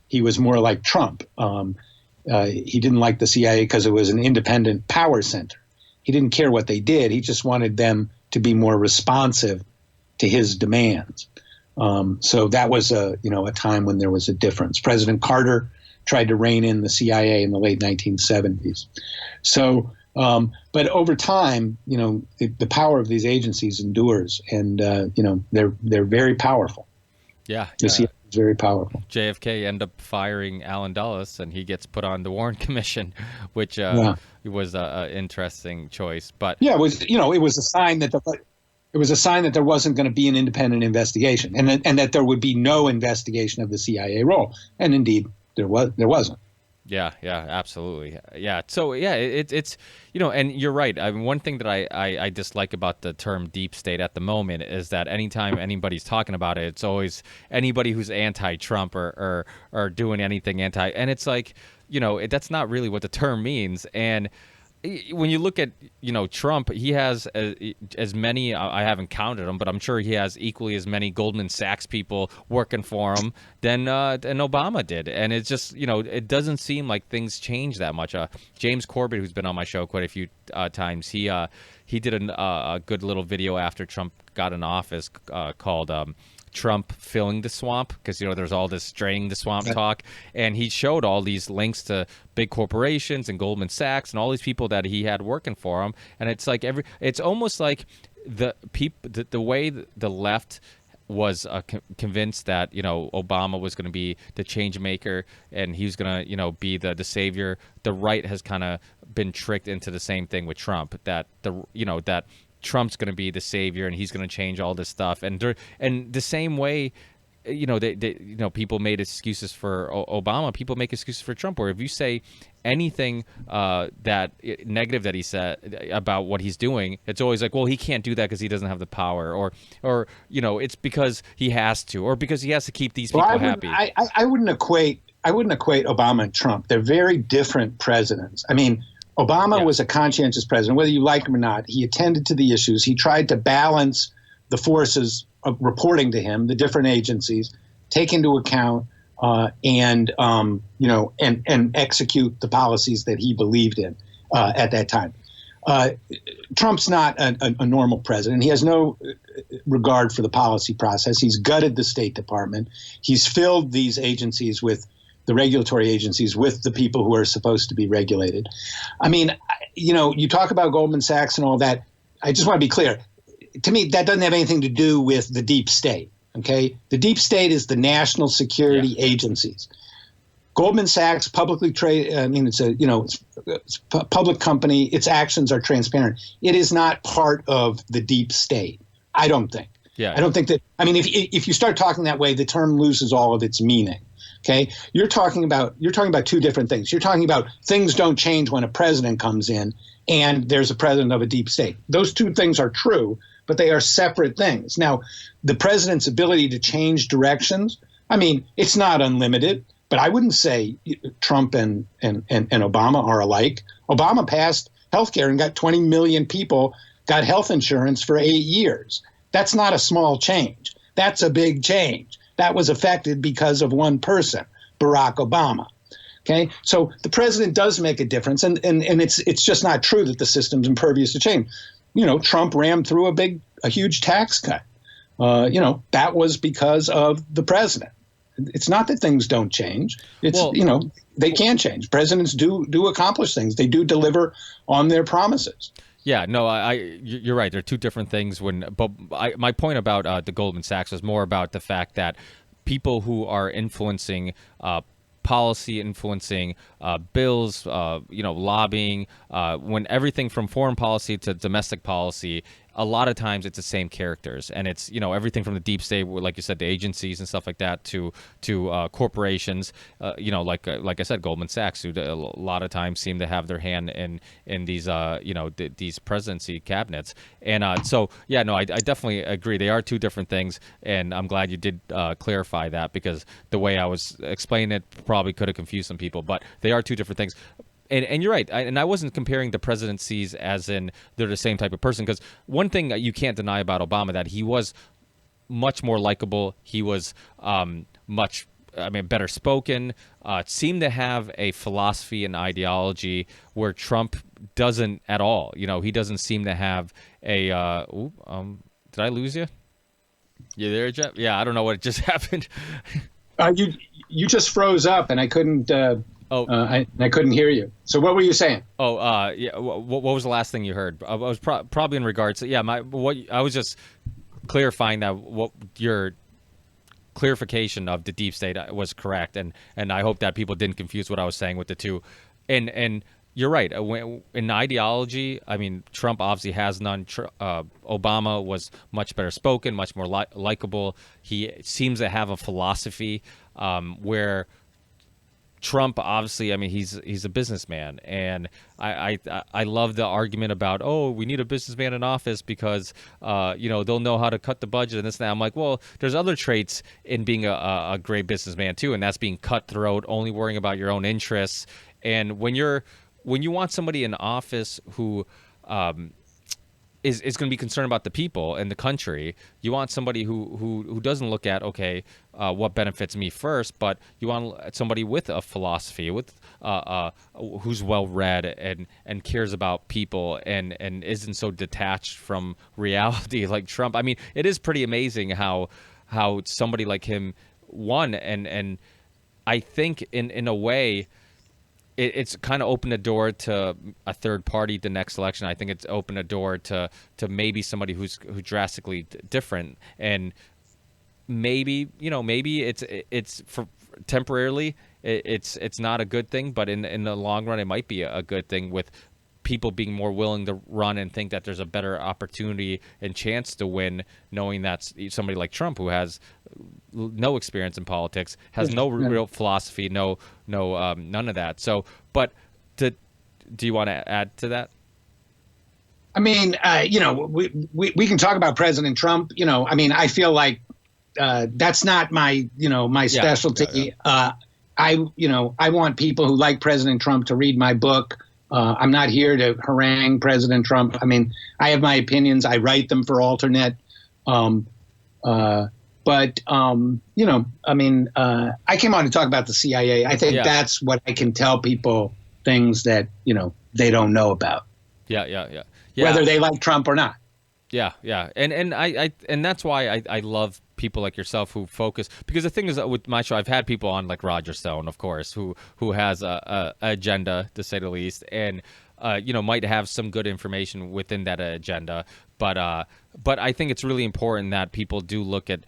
He was more like Trump. He didn't like the CIA because it was an independent power center. He didn't care what they did. He just wanted them to be more responsive to his demands. So that was a time when there was a difference. President Carter tried to rein in the CIA in the late 1970s. So, but over time, the power of these agencies endures, and they're very powerful. Yeah, the CIA is very powerful. JFK ended up firing Allen Dulles, and he gets put on the Warren Commission, which was an interesting choice. But yeah, it was a sign that there wasn't going to be an independent investigation, and that there would be no investigation of the CIA role. And indeed, there wasn't. Yeah, absolutely. Yeah. So yeah, it's and you're right. I mean, one thing that I dislike about the term deep state at the moment is that anytime anybody's talking about it, it's always anybody who's anti-Trump or doing anything anti, and it's like, that's not really what the term means. And when you look at Trump, he has as many. I haven't counted them, but I'm sure he has equally as many Goldman Sachs people working for him than Obama did. And it's just it doesn't seem like things change that much. James Corbett, who's been on my show quite a few times, he did a good little video after Trump got in office called. Trump filling the swamp, because there's all this draining the swamp talk, and he showed all these links to big corporations and Goldman Sachs and all these people that he had working for him, and it's like it's almost like the way the left was convinced that Obama was going to be the change maker and he was going to be the savior. The right has kind of been tricked into the same thing with Trump, that that Trump's going to be the savior and he's going to change all this stuff. And the same way, people made excuses for Obama, people make excuses for Trump. Or if you say anything that negative that he said about what he's doing, it's always like, well, he can't do that because he doesn't have the power, or it's because he has to, or because he has to keep these people happy. I wouldn't equate Obama and Trump. They're very different presidents. I mean, Obama was a conscientious president, whether you like him or not. He attended to the issues. He tried to balance the forces of reporting to him, the different agencies, take into account and execute the policies that he believed in at that time. Trump's not a normal president. He has no regard for the policy process. He's gutted the State Department. He's filled these agencies with the regulatory agencies with the people who are supposed to be regulated. I mean, you talk about Goldman Sachs and all that. I just want to be clear. To me, that doesn't have anything to do with the deep state. Okay, the deep state is the national security agencies. Goldman Sachs publicly trade. I mean, it's a public company. Its actions are transparent. It is not part of the deep state. I don't think. Yeah. I don't think that. I mean, if you start talking that way, the term loses all of its meaning. Okay, you're talking about two different things. You're talking about things don't change when a president comes in and there's a president of a deep state. Those two things are true, but they are separate things. Now, the president's ability to change directions, I mean, it's not unlimited, but I wouldn't say Trump and Obama are alike. Obama passed healthcare and got 20 million people got health insurance for 8 years. That's not a small change. That's a big change. That was affected because of one person, Barack Obama. Okay, so the president does make a difference, and it's just not true that the system's impervious to change. Trump rammed through a huge tax cut. That was because of the president. It's not that things don't change. It's they can change. Presidents do accomplish things. They do deliver on their promises. Yeah, no, you're right. They're two different things. My point about the Goldman Sachs was more about the fact that people who are influencing policy, influencing bills, lobbying, when everything from foreign policy to domestic policy, a lot of times it's the same characters, and it's everything from the deep state, like you said, the agencies and stuff like that, to corporations, like I said, Goldman Sachs, who a lot of times seem to have their hand in these these presidency cabinets, and I definitely agree. They are two different things, and I'm glad you did clarify that, because the way I was explaining it probably could have confused some people, but they are two different things. And you're right. And I wasn't comparing the presidencies as in they're the same type of person, because one thing that you can't deny about Obama, that he was much more likable. He was better spoken, seemed to have a philosophy and ideology where Trump doesn't at all. He doesn't seem to have a did I lose you? You there, Jeff? Yeah, I don't know what just happened. You just froze up and I couldn't I couldn't hear you. So what were you saying? Yeah. What was the last thing you heard? I was probably in regards to I was just clarifying that what your clarification of the deep state was correct, and I hope that people didn't confuse what I was saying with the two. And you're right. In ideology, I mean, Trump obviously has none. Obama was much better spoken, much more likable. He seems to have a philosophy where Trump, obviously, I mean, he's a businessman, and I love the argument about, we need a businessman in office because they'll know how to cut the budget and this and that. I'm like, well, there's other traits in being a great businessman too, and that's being cutthroat, only worrying about your own interests. And when you're when you want somebody in office who is going to be concerned about the people and the country, you want somebody who doesn't look at, okay, what benefits me first, but you want somebody with a philosophy, with who's well read and cares about people and isn't so detached from reality like Trump. I mean, it is pretty amazing how somebody like him won, and I think in a way, it's kind of opened a door to a third party the next election. I think it's opened a door to maybe somebody who's drastically different, and maybe it's for temporarily it's not a good thing, but in the long run it might be a good thing, with people being more willing to run and think that there's a better opportunity and chance to win, knowing that somebody like Trump, who has no experience in politics, has no real philosophy, none of that. So, but do you want to add to that? I mean, we can talk about President Trump. I mean, I feel like that's not my specialty. I want people who like President Trump to read my book. I'm not here to harangue President Trump. I mean, I have my opinions. I write them for Alternet. I came on to talk about the CIA. I think that's what I can tell people, things that, they don't know about. Yeah. Whether they like Trump or not. Yeah. And that's why I love people like yourself who focus, because the thing is that with my show, I've had people on like Roger Stone, of course, who has a agenda, to say the least, and might have some good information within that agenda, but I think it's really important that people do look at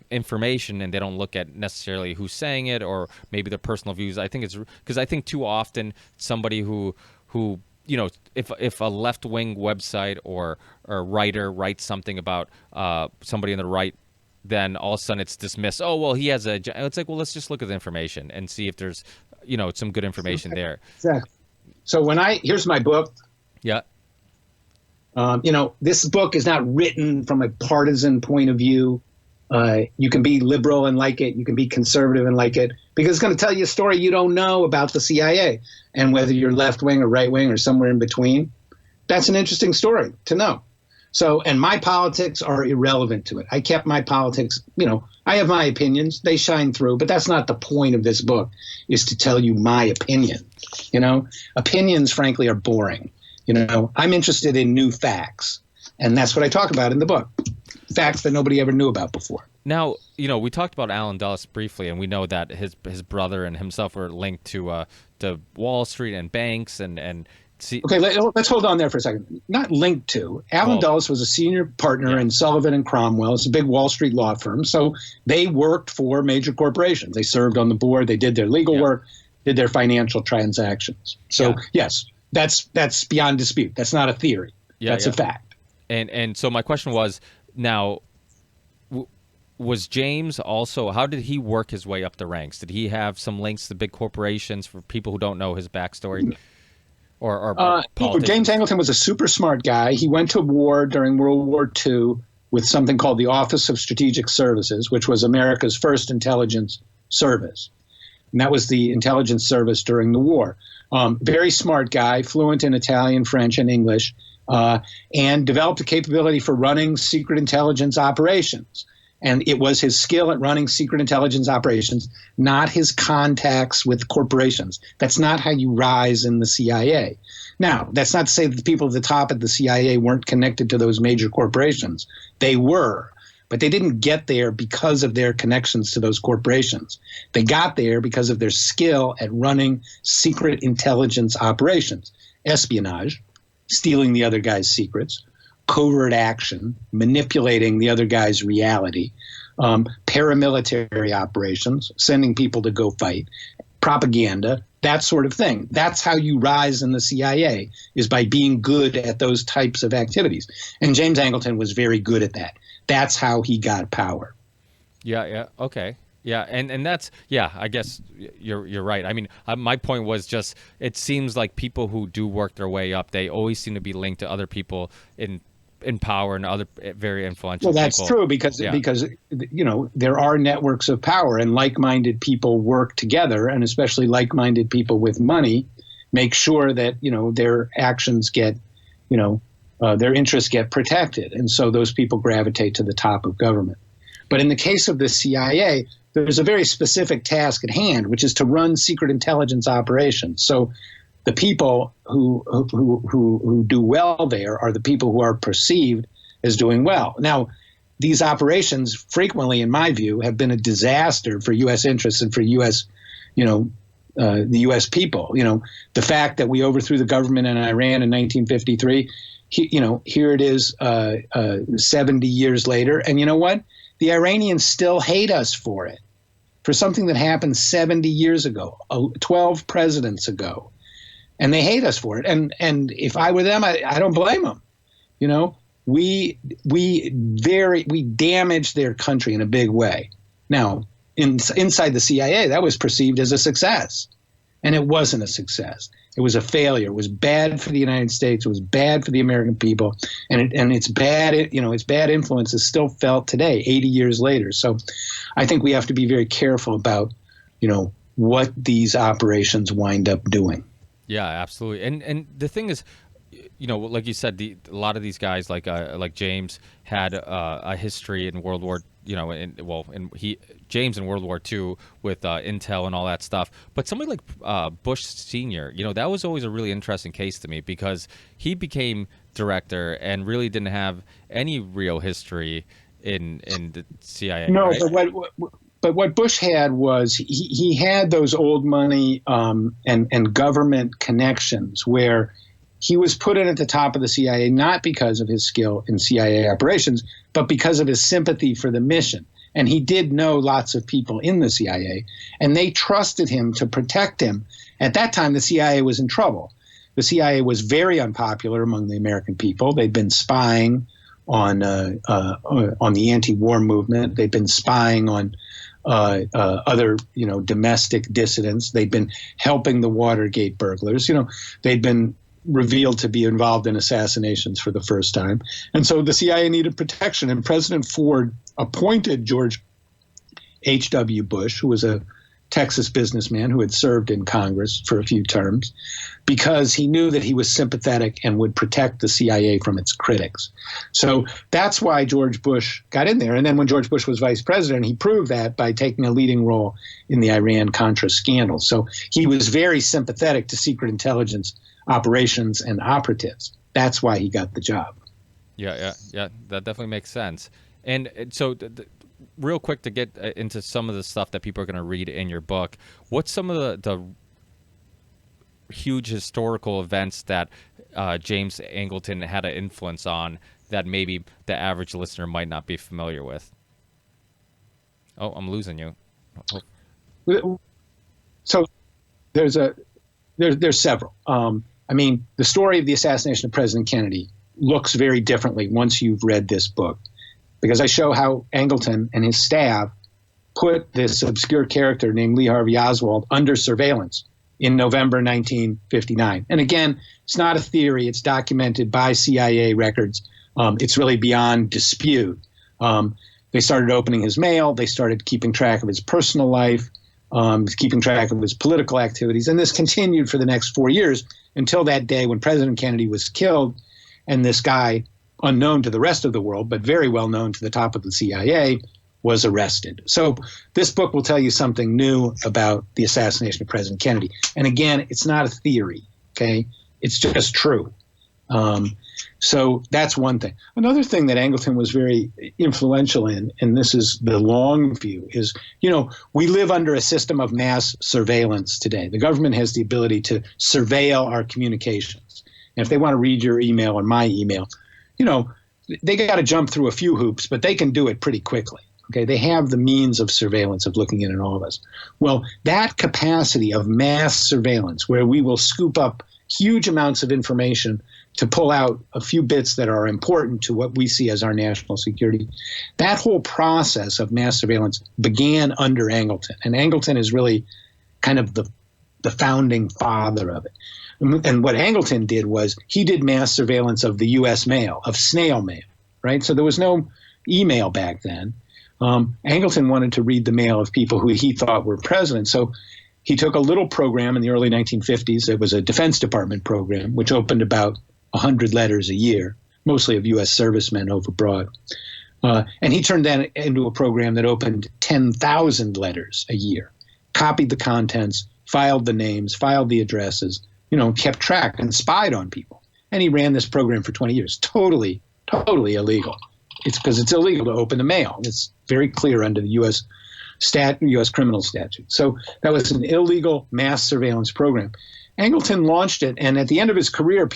information, and they don't look at necessarily who's saying it or maybe their personal views. I think it's because I think too often somebody who if a left-wing website or writer writes something about somebody on the right, then all of a sudden it's dismissed. Oh, well, he has it's like, well, let's just look at the information and see if there's, some good information there. Exactly. So here's my book. Yeah. This book is not written from a partisan point of view. You can be liberal and like it. You can be conservative and like it, because it's going to tell you a story you don't know about the CIA, and whether you're left wing or right wing or somewhere in between. That's an interesting story to know. So, and my politics are irrelevant to it. I kept my politics, I have my opinions. They shine through, but that's not the point of this book, is to tell you my opinion. Opinions, frankly, are boring. I'm interested in new facts, and that's what I talk about in the book. Facts that nobody ever knew about before. Now, we talked about Allen Dulles briefly, and we know that his brother and himself were linked to Wall Street and banks and Okay, let's hold on there for a second. Not linked to. Allen Dulles was a senior partner in Sullivan and Cromwell. It's a big Wall Street law firm. So they worked for major corporations. They served on the board. They did their legal work, did their financial transactions. So yes, that's beyond dispute. That's not a theory. That's a fact. And so my question was, now, was James also, how did he work his way up the ranks? Did he have some links to big corporations, for people who don't know his backstory? Or James Angleton was a super smart guy. He went to war during World War II with something called the Office of Strategic Services, which was America's first intelligence service. And that was the intelligence service during the war. Very smart guy, fluent in Italian, French, and English, and developed a capability for running secret intelligence operations. And it was his skill at running secret intelligence operations, not his contacts with corporations. That's not how you rise in the CIA. Now, that's not to say that the people at the top of the CIA weren't connected to those major corporations. They were, but they didn't get there because of their connections to those corporations. They got there because of their skill at running secret intelligence operations, espionage, stealing the other guy's secrets, covert action, manipulating the other guy's reality, paramilitary operations, sending people to go fight, propaganda, that sort of thing. That's how you rise in the CIA, is by being good at those types of activities. And James Angleton was very good at that. That's how he got power. Yeah, okay. Yeah, and that's, I guess you're right. I mean, my point was just, it seems like people who do work their way up, they always seem to be linked to other people in power and other very influential people. Well, that's true because there are networks of power, and like-minded people work together, and especially like-minded people with money make sure that, their actions get, their interests get protected. And so those people gravitate to the top of government. But in the case of the CIA, there's a very specific task at hand, which is to run secret intelligence operations. So the people who do well there are the people who are perceived as doing well. Now, these operations frequently, in my view, have been a disaster for U.S. interests and for U.S., the U.S. people. The fact that we overthrew the government in Iran in 1953, here it is 70 years later. And you know what? The Iranians still hate us for it, for something that happened 70 years ago, 12 presidents ago. And they hate us for it. And if I were them, I don't blame them. We damaged their country in a big way. Now, inside the CIA, that was perceived as a success. And it wasn't a success. It was a failure. It was bad for the United States. It was bad for the American people. And its bad, its bad influence is still felt today, 80 years later. So I think we have to be very careful about, what these operations wind up doing. Yeah, absolutely. And the thing is, like you said, a lot of these guys, like James, had a history in World War, James in World War II with intel and all that stuff. But somebody like Bush Sr., that was always a really interesting case to me, because he became director and really didn't have any real history in the CIA. No, right? But what Bush had was he had those old money and government connections where he was put in at the top of the CIA not because of his skill in CIA operations, but because of his sympathy for the mission. And he did know lots of people in the CIA, and they trusted him to protect him. At that time, the CIA was in trouble. The CIA was very unpopular among the American people. They'd been spying on the anti-war movement. They'd been spying on other, domestic dissidents. They'd been helping the Watergate burglars. They'd been revealed to be involved in assassinations for the first time. And so the CIA needed protection. And President Ford appointed George H.W. Bush, who was a Texas businessman who had served in Congress for a few terms, because he knew that he was sympathetic and would protect the CIA from its critics. So that's why George Bush got in there. And then when George Bush was vice president, he proved that by taking a leading role in the Iran-Contra scandal. So he was very sympathetic to secret intelligence operations and operatives. That's why he got the job. Yeah. That definitely makes sense. And so real quick to get into some of the stuff that people are going to read in your book, what's some of the huge historical events that James Angleton had an influence on that maybe the average listener might not be familiar with? Oh, I'm losing you. Oh. So there's several. The story of the assassination of President Kennedy looks very differently once you've read this book, because I show how Angleton and his staff put this obscure character named Lee Harvey Oswald under surveillance in November 1959. And again, it's not a theory. It's documented by CIA records. It's really beyond dispute. They started opening his mail. They started keeping track of his personal life, keeping track of his political activities. And this continued for the next 4 years until that day when President Kennedy was killed, and this guy, unknown to the rest of the world, but very well known to the top of the CIA, was arrested. So this book will tell you something new about the assassination of President Kennedy. And again, it's not a theory, okay? It's just true. So that's one thing. Another thing that Angleton was very influential in, and this is the long view, is, we live under a system of mass surveillance today. The government has the ability to surveil our communications. And if they want to read your email or my email, they got to jump through a few hoops, but they can do it pretty quickly. Okay, they have the means of surveillance, of looking in on all of us. Well, that capacity of mass surveillance, where we will scoop up huge amounts of information to pull out a few bits that are important to what we see as our national security, that whole process of mass surveillance began under Angleton. And Angleton is really kind of the founding father of it. And what Angleton did was he did mass surveillance of the U.S. mail, of snail mail, right? So there was no email back then. Angleton wanted to read the mail of people who he thought were presidents. So he took a little program in the early 1950s. It was a Defense Department program, which opened about 100 letters a year, mostly of U.S. servicemen over abroad. And he turned that into a program that opened 10,000 letters a year, copied the contents, filed the names, filed the addresses, kept track and spied on people. And he ran this program for 20 years. Totally illegal. It's because it's illegal to open the mail. It's very clear under the U.S. criminal statute. So that was an illegal mass surveillance program. Angleton launched it, and at the end of his career,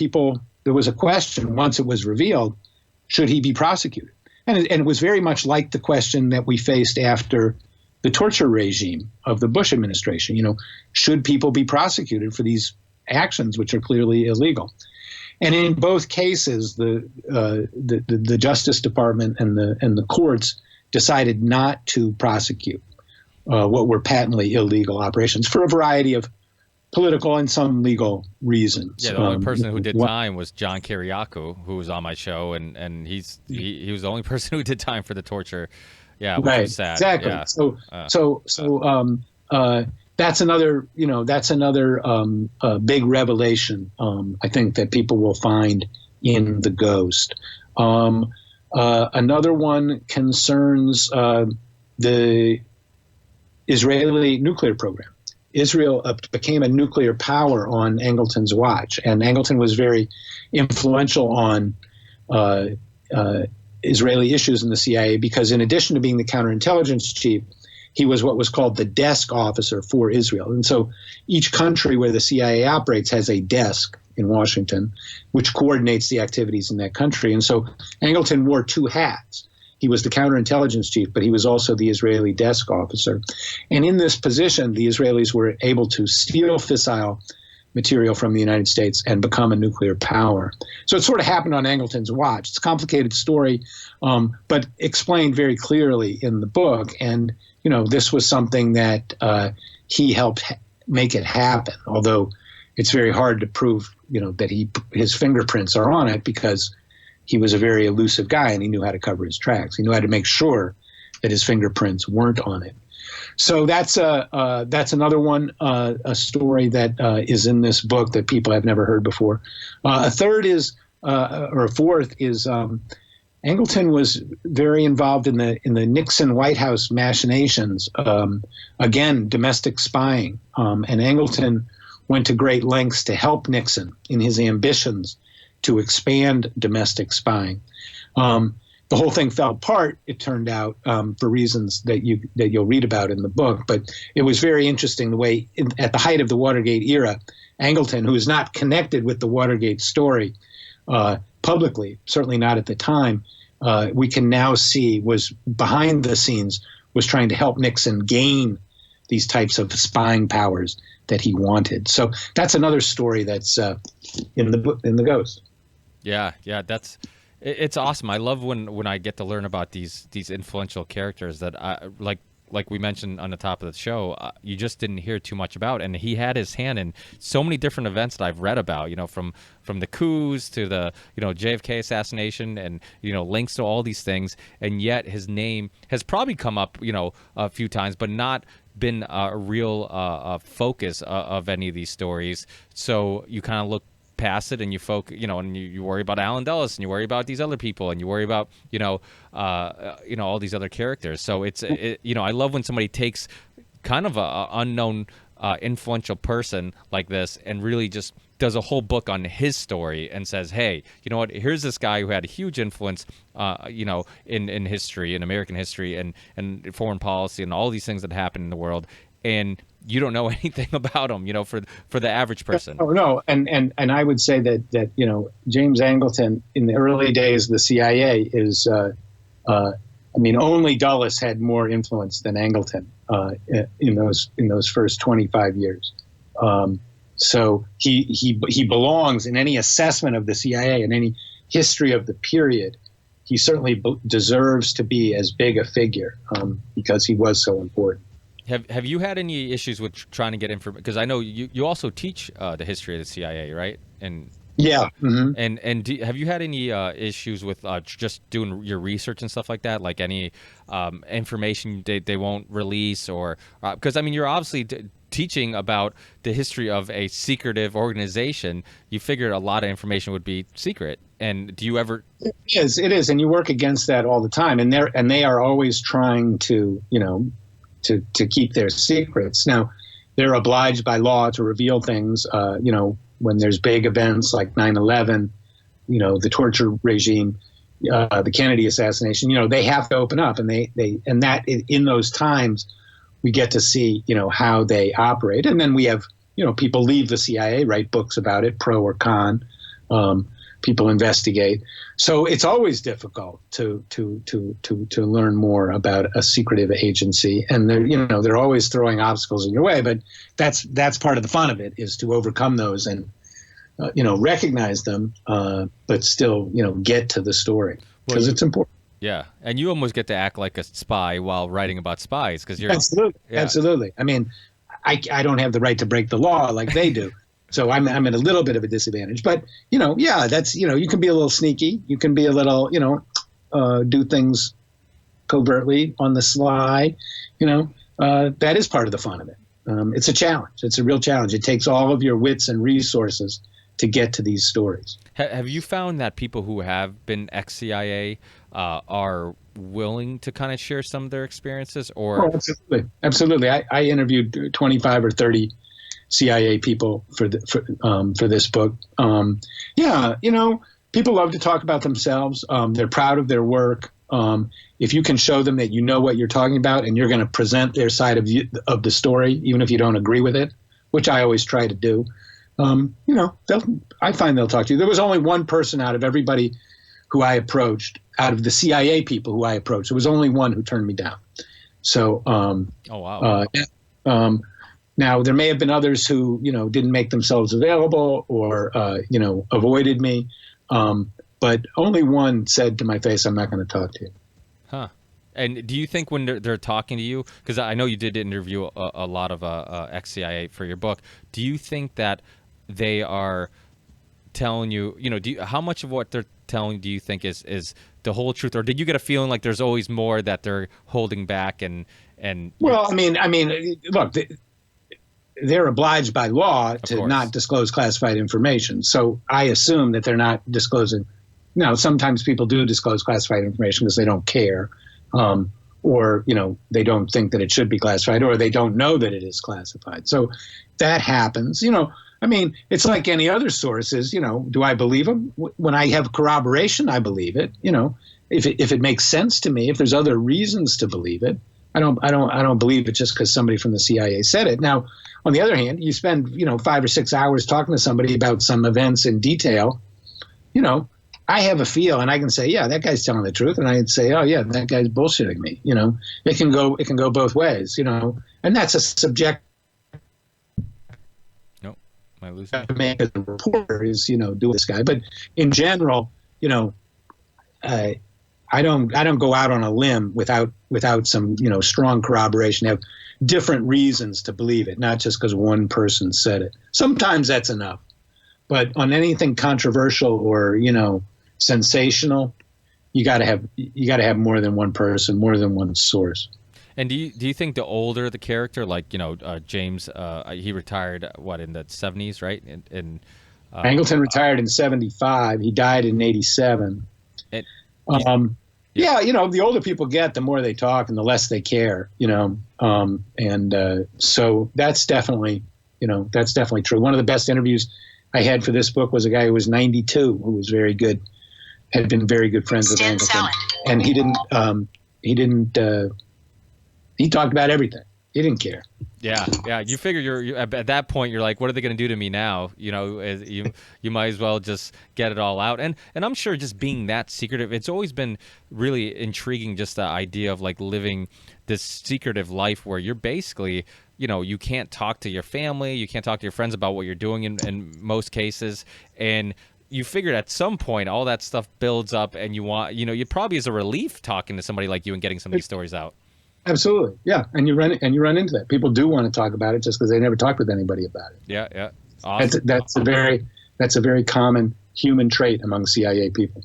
there was a question once it was revealed, should he be prosecuted? And it was very much like the question that we faced after the torture regime of the Bush administration. Should people be prosecuted for these actions which are clearly illegal? And in both cases, the Justice Department and the courts decided not to prosecute what were patently illegal operations for a variety of political and some legal reasons. Yeah, the only person who did time was John Kiriakou, who was on my show, and he was the only person who did time for the torture. Yeah, which right, was sad. Exactly. Yeah. So that's another big revelation. I think that people will find in The Ghost. Another one concerns the Israeli nuclear program. Israel became a nuclear power on Angleton's watch, and Angleton was very influential on Israeli issues in the CIA because in addition to being the counterintelligence chief, he was what was called the desk officer for Israel. And so each country where the CIA operates has a desk in Washington, which coordinates the activities in that country. And so Angleton wore two hats. He was the counterintelligence chief, but he was also the Israeli desk officer. And in this position, the Israelis were able to steal fissile material from the United States and become a nuclear power. So it sort of happened on Angleton's watch. It's a complicated story, but explained very clearly in the book. And, this was something that he helped make it happen, although it's very hard to prove, that his fingerprints are on it because he was a very elusive guy and he knew how to cover his tracks. He knew how to make sure that his fingerprints weren't on it. So that's another one, a story that is in this book that people have never heard before. A fourth is Angleton was very involved in the Nixon White House machinations. Again, domestic spying, and Angleton went to great lengths to help Nixon in his ambitions to expand domestic spying. The whole thing fell apart, it turned out, for reasons that you'll read about in the book. But it was very interesting the way, at the height of the Watergate era, Angleton, who is not connected with the Watergate story publicly, certainly not at the time, we can now see was behind the scenes, was trying to help Nixon gain these types of spying powers that he wanted. So that's another story that's in the book, in The Ghost. Yeah, it's awesome. I love when I get to learn about these influential characters that like we mentioned on the top of the show, you just didn't hear too much about, and he had his hand in so many different events that I've read about. From the coups to the JFK assassination, and links to all these things, and yet his name has probably come up a few times, but not been a real focus of any of these stories. So you kind of look past it and you focus, and you worry about Alan Dulles and you worry about these other people and you worry about, all these other characters. So I love when somebody takes kind of a unknown, influential person like this and really just does a whole book on his story and says, hey, you know what, here's this guy who had a huge influence, in history, in American history and foreign policy and all these things that happen in the world. And you don't know anything about him, for the average person. Oh no, and I would say that James Angleton in the early days of the CIA is, only Dulles had more influence than Angleton in those first 25 years. So he belongs in any assessment of the CIA and any history of the period. He certainly deserves to be as big a figure because he was so important. Have you had any issues with trying to get information? Because I know you also teach the history of the CIA, right? And yeah. Mm-hmm. And have you had any issues with just doing your research and stuff like that? Like any information they won't release, or because you're obviously teaching about the history of a secretive organization, you figured a lot of information would be secret. And do you ever? It is, and you work against that all the time, and they are always trying to, to keep their secrets. Now, they're obliged by law to reveal things, when there's big events like 9/11, the torture regime, the Kennedy assassination, they have to open up, and and that in those times we get to see, how they operate. And then we have, people leave the CIA, write books about it, pro or con. People investigate. So it's always difficult to learn more about a secretive agency. And they're always throwing obstacles in your way, but that's part of the fun of it, is to overcome those and, recognize them, but still, get to the story, because it's important. Yeah. And you almost get to act like a spy while writing about spies, because you're Absolutely. I mean, I don't have the right to break the law like they do. So I'm at a little bit of a disadvantage, but that's, you can be a little sneaky. You can be a little, do things covertly on the sly, that is part of the fun of it. It's a challenge. It's a real challenge. It takes all of your wits and resources to get to these stories. Have you found that people who have been ex-CIA are willing to kind of share some of their experiences? Or Absolutely. I interviewed 25 or 30 CIA people for this book. People love to talk about themselves. They're proud of their work. If you can show them that you know what you're talking about and you're going to present their side of the story, even if you don't agree with it, which I always try to do, I find they'll talk to you. There was only one person out of everybody who I approached, out of the CIA people who I approached, there was only one who turned me down. So, oh wow. Now, there may have been others who, didn't make themselves available or, avoided me. But only one said to my face, I'm not going to talk to you. Huh. And do you think when they're talking to you, because I know you did interview a lot of ex-CIA for your book, do you think that they are telling you, how much of what they're telling do you think is the whole truth? Or did you get a feeling like there's always more that they're holding back? Well, I mean, look, they're obliged by law to not disclose classified information. So I assume that they're not disclosing. Now, sometimes people do disclose classified information because they don't care, or, they don't think that it should be classified, or they don't know that it is classified. So that happens. I mean, it's like any other sources. Do I believe them? When I have corroboration, I believe it. If it makes sense to me, if there's other reasons to believe it, I don't believe it just because somebody from the CIA said it. Now, on the other hand, you spend 5 or 6 hours talking to somebody about some events in detail. I have a feel, and I can say, yeah, that guy's telling the truth, and I can say, oh yeah, that guy's bullshitting me. It can go both ways. And that's a subject. Nope, I lose you. As a reporter is do this guy, but in general, I don't go out on a limb without some strong corroboration. I have different reasons to believe it, not just because one person said it. Sometimes that's enough, but on anything controversial or sensational, you got to have more than one person, more than one source. And do you think the older the character, like James, he retired in the 70s, right? Angleton retired in 75. He died in 87. Yeah, the older people get, the more they talk and the less they care, so that's definitely true. One of the best interviews I had for this book was a guy who was 92, who was very good, had been very good friends with Angleton, and he talked about everything. He didn't care. Yeah. You figure you're at that point. You're like, what are they going to do to me now? You might as well just get it all out. And I'm sure just being that secretive, it's always been really intriguing. Just the idea of like living this secretive life where you're basically, you can't talk to your family, you can't talk to your friends about what you're doing in most cases, and you figured at some point all that stuff builds up, and you probably is a relief talking to somebody like you and getting some of these stories out. Absolutely, yeah, and you run into that. People do want to talk about it just because they never talked with anybody about it. Yeah, awesome. That's a very common human trait among CIA people.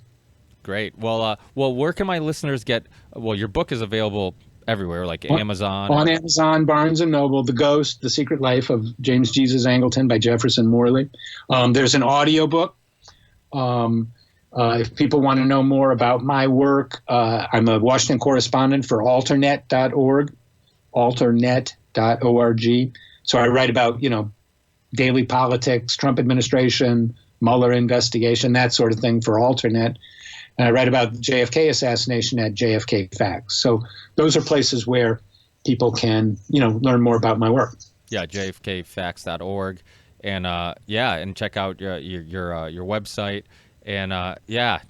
Great. Well, where can my listeners get? Well, your book is available everywhere, like Amazon. On Amazon, Barnes and Noble, The Ghost, The Secret Life of James Jesus Angleton by Jefferson Morley. There's an audiobook. If people want to know more about my work, I'm a Washington correspondent for alternet.org, alternet.org. So I write about, daily politics, Trump administration, Mueller investigation, that sort of thing for Alternet. And I write about the JFK assassination at JFK Facts. So those are places where people can, learn more about my work. Yeah, jfkfacts.org. And and check out your website. And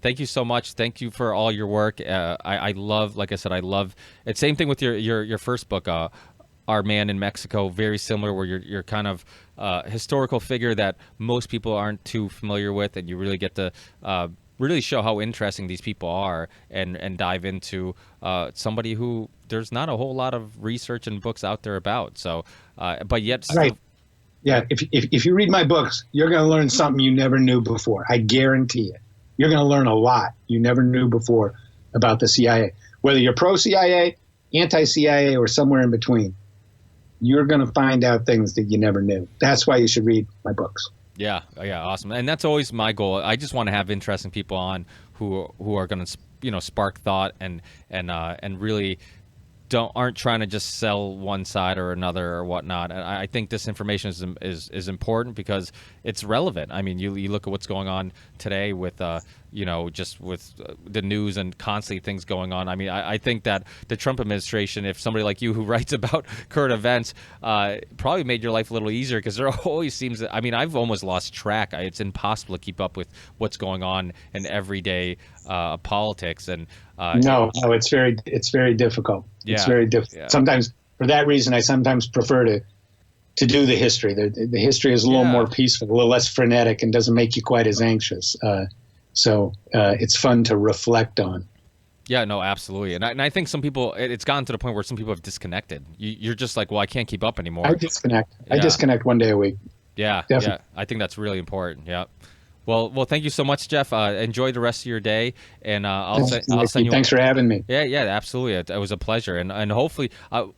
thank you so much. Thank you for all your work. I love, like I said, I love it. Same thing with your first book, Our Man in Mexico. Very similar, where you're kind of historical figure that most people aren't too familiar with, and you really get to really show how interesting these people are, and dive into somebody who there's not a whole lot of research and books out there about. So, but yet, still, right. Yeah, if you read my books, you're going to learn something you never knew before. I guarantee it. You're going to learn a lot you never knew before about the CIA. Whether you're pro-CIA, anti-CIA, or somewhere in between, you're going to find out things that you never knew. That's why you should read my books. Yeah, awesome. And that's always my goal. I just want to have interesting people on who are going to, spark thought and really aren't trying to just sell one side or another or whatnot. And I think this information is important because it's relevant. I mean, you look at what's going on today with just with the news and constantly things going on. I mean, I think that the Trump administration, if somebody like you who writes about current events, probably made your life a little easier, because there always seems that, I mean, I've almost lost track. It's impossible to keep up with what's going on in everyday politics. And no, it's very difficult. Yeah, it's very difficult. Yeah. Sometimes, for that reason, I sometimes prefer to do the history. The history is a little more peaceful, a little less frenetic, and doesn't make you quite as anxious. So it's fun to reflect on. Yeah, no, absolutely. And I think some people, it's gotten to the point where some people have disconnected. You're just like, well, I can't keep up anymore. I disconnect. Yeah. I disconnect one day a week. Yeah, definitely. Yeah. I think that's really important. Yeah. Well, thank you so much, Jeff. Enjoy the rest of your day, and I'll send you. Thanks for having me. Yeah, absolutely. It was a pleasure, and hopefully,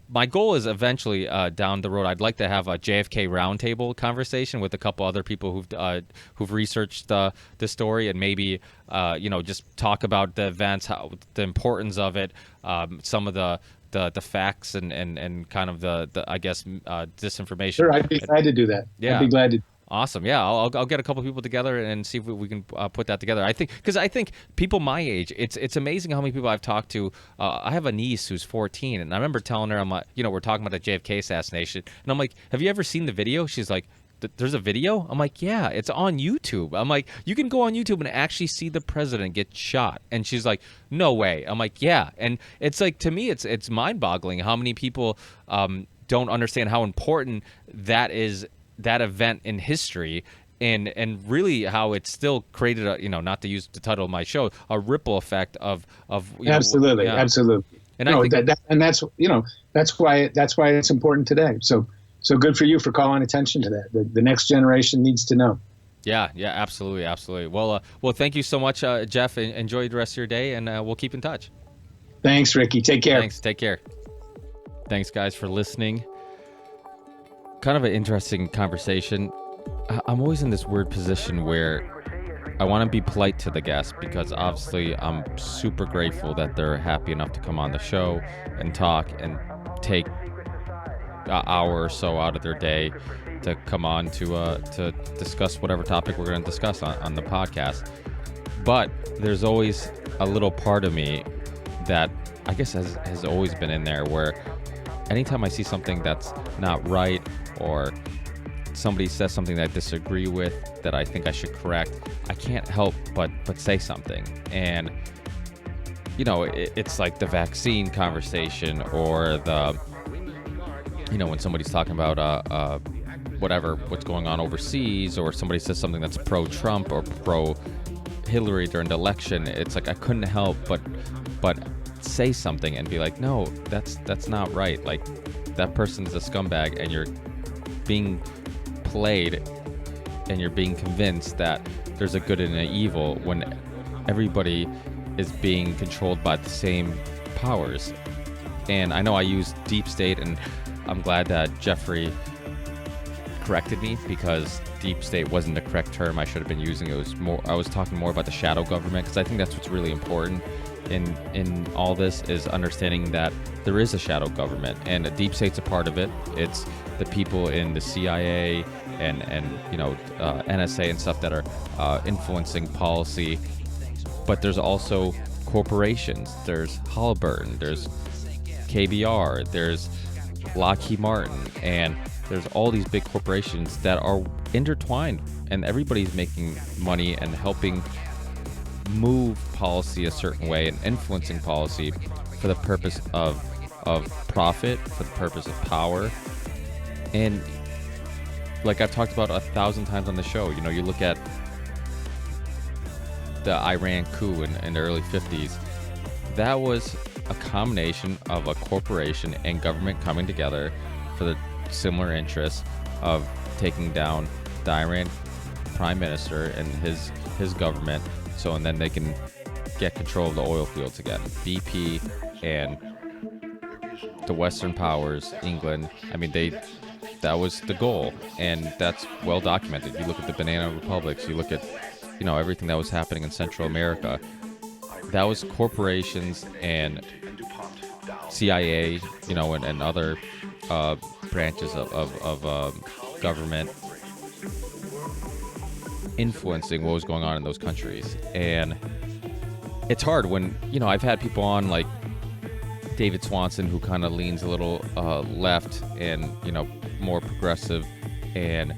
my goal is eventually down the road, I'd like to have a JFK roundtable conversation with a couple other people who've researched the story, and maybe just talk about the events, the importance of it, some of the facts and kind of the I guess disinformation. Sure, I'd be glad to do that. Yeah. I'd be glad to. Awesome. Yeah, I'll get a couple people together and see if we can put that together. I think people my age, it's amazing how many people I've talked to. I have a niece who's 14, and I remember telling her, I'm like, we're talking about the JFK assassination, and I'm like, have you ever seen the video? She's like, there's a video? I'm like, yeah, it's on YouTube. I'm like, you can go on YouTube and actually see the president get shot. And she's like, no way. I'm like, yeah. And it's like, to me, it's mind-boggling how many people don't understand how important that is, that event in history, and really how it still created a, not to use the title of my show, a ripple effect of absolutely. And I think that's why it's important today. So good for you for calling attention to that. The next generation needs to know. Yeah, absolutely. Well, thank you so much, Jeff. Enjoy the rest of your day, and we'll keep in touch. Thanks, Ricky. Take care. Thanks. Take care. Thanks, guys, for listening. Kind of an interesting conversation. I'm always in this weird position where I want to be polite to the guests, because obviously I'm super grateful that they're happy enough to come on the show and talk and take an hour or so out of their day to come on to discuss whatever topic we're going to discuss on the podcast. But there's always a little part of me that I guess has always been in there, where anytime I see something that's not right, or somebody says something that I disagree with that I think I should correct, I can't help but say something. And it's like the vaccine conversation, or the when somebody's talking about what's going on overseas, or somebody says something that's pro-Trump or pro-Hillary during the election. It's like I couldn't help but say something and be like, no, that's not right. Like, that person's a scumbag, and you're being played, and you're being convinced that there's a good and an evil, when everybody is being controlled by the same powers. And I know I used deep state, and I'm glad that Jeffrey corrected me, because deep state wasn't the correct term I should have been using. I was talking more about the shadow government, because I think that's what's really important in all this, is understanding that there is a shadow government, and the deep state's a part of it. It's the people in the CIA and NSA and stuff that are influencing policy. But there's also corporations. There's Halliburton, there's KBR, there's Lockheed Martin, and there's all these big corporations that are intertwined, and everybody's making money and helping move policy a certain way and influencing policy for the purpose of profit, for the purpose of power. And like I've talked about 1,000 times on the show, you look at the Iran coup in the early 50s. That was a combination of a corporation and government coming together for the similar interests of taking down the Iran prime minister and his government, and then they can get control of the oil fields again. BP and the Western powers, England, that was the goal, and that's well documented. You look at the banana republics, you look at everything that was happening in Central America. That was corporations and CIA, and other branches of government influencing what was going on in those countries. And it's hard when, I've had people on like David Swanson, who kind of leans a little left and, more progressive. And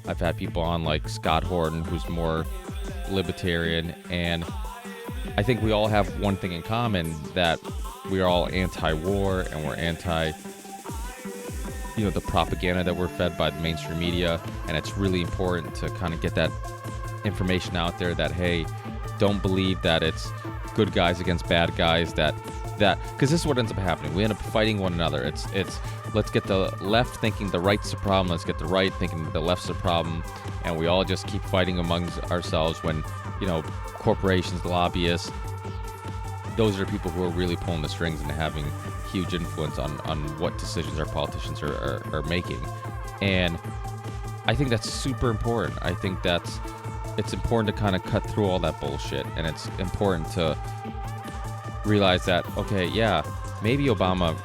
I've had people on like Scott Horton, who's more libertarian. And I think we all have one thing in common, that we are all anti-war, and we're anti, the propaganda that we're fed by the mainstream media. And it's really important to kind of get that information out there that, hey, don't believe that it's good guys against bad guys, that because this is what ends up happening. We end up fighting one another. It's let's get the left thinking the right's the problem, let's get the right thinking the left's the problem, and we all just keep fighting amongst ourselves when, corporations, lobbyists, those are people who are really pulling the strings and having huge influence on what decisions our politicians are making. And I think that's super important. I think it's important to kind of cut through all that bullshit, and it's important to realize that, okay, yeah, maybe Obama,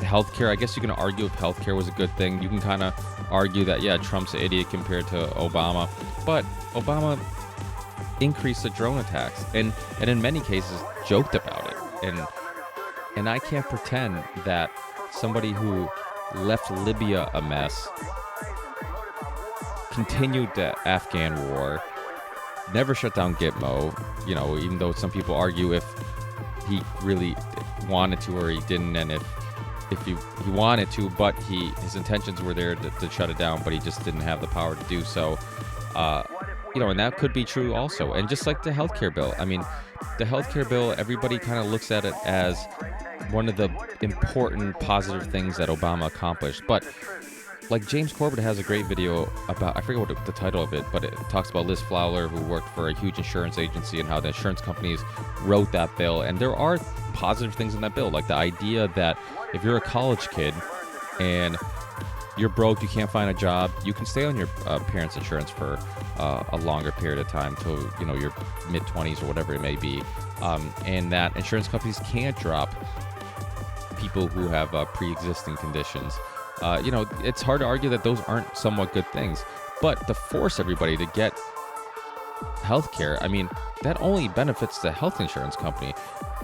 healthcare, I guess you can argue if healthcare was a good thing. You can kind of argue that, yeah, Trump's an idiot compared to Obama, but Obama increased the drone attacks and in many cases joked about it. And I can't pretend that somebody who left Libya a mess, continued the Afghan war, never shut down Gitmo, even though some people argue if he really wanted to or he didn't, and if he wanted to, but his intentions were there to shut it down, but he just didn't have the power to do so. And that could be true also. And just like the healthcare bill, the healthcare bill, everybody kind of looks at it as one of the important positive things that Obama accomplished. But like James Corbett has a great video about, I forget what the title of it, but it talks about Liz Fowler, who worked for a huge insurance agency, and how the insurance companies wrote that bill. And there are positive things in that bill, like the idea that if you're a college kid and you're broke, you can't find a job, you can stay on your parents' insurance for a longer period of time, till your mid-20s or whatever it may be, and that insurance companies can't drop people who have pre-existing conditions. It's hard to argue that those aren't somewhat good things, but to force everybody to get healthcare, that only benefits the health insurance company.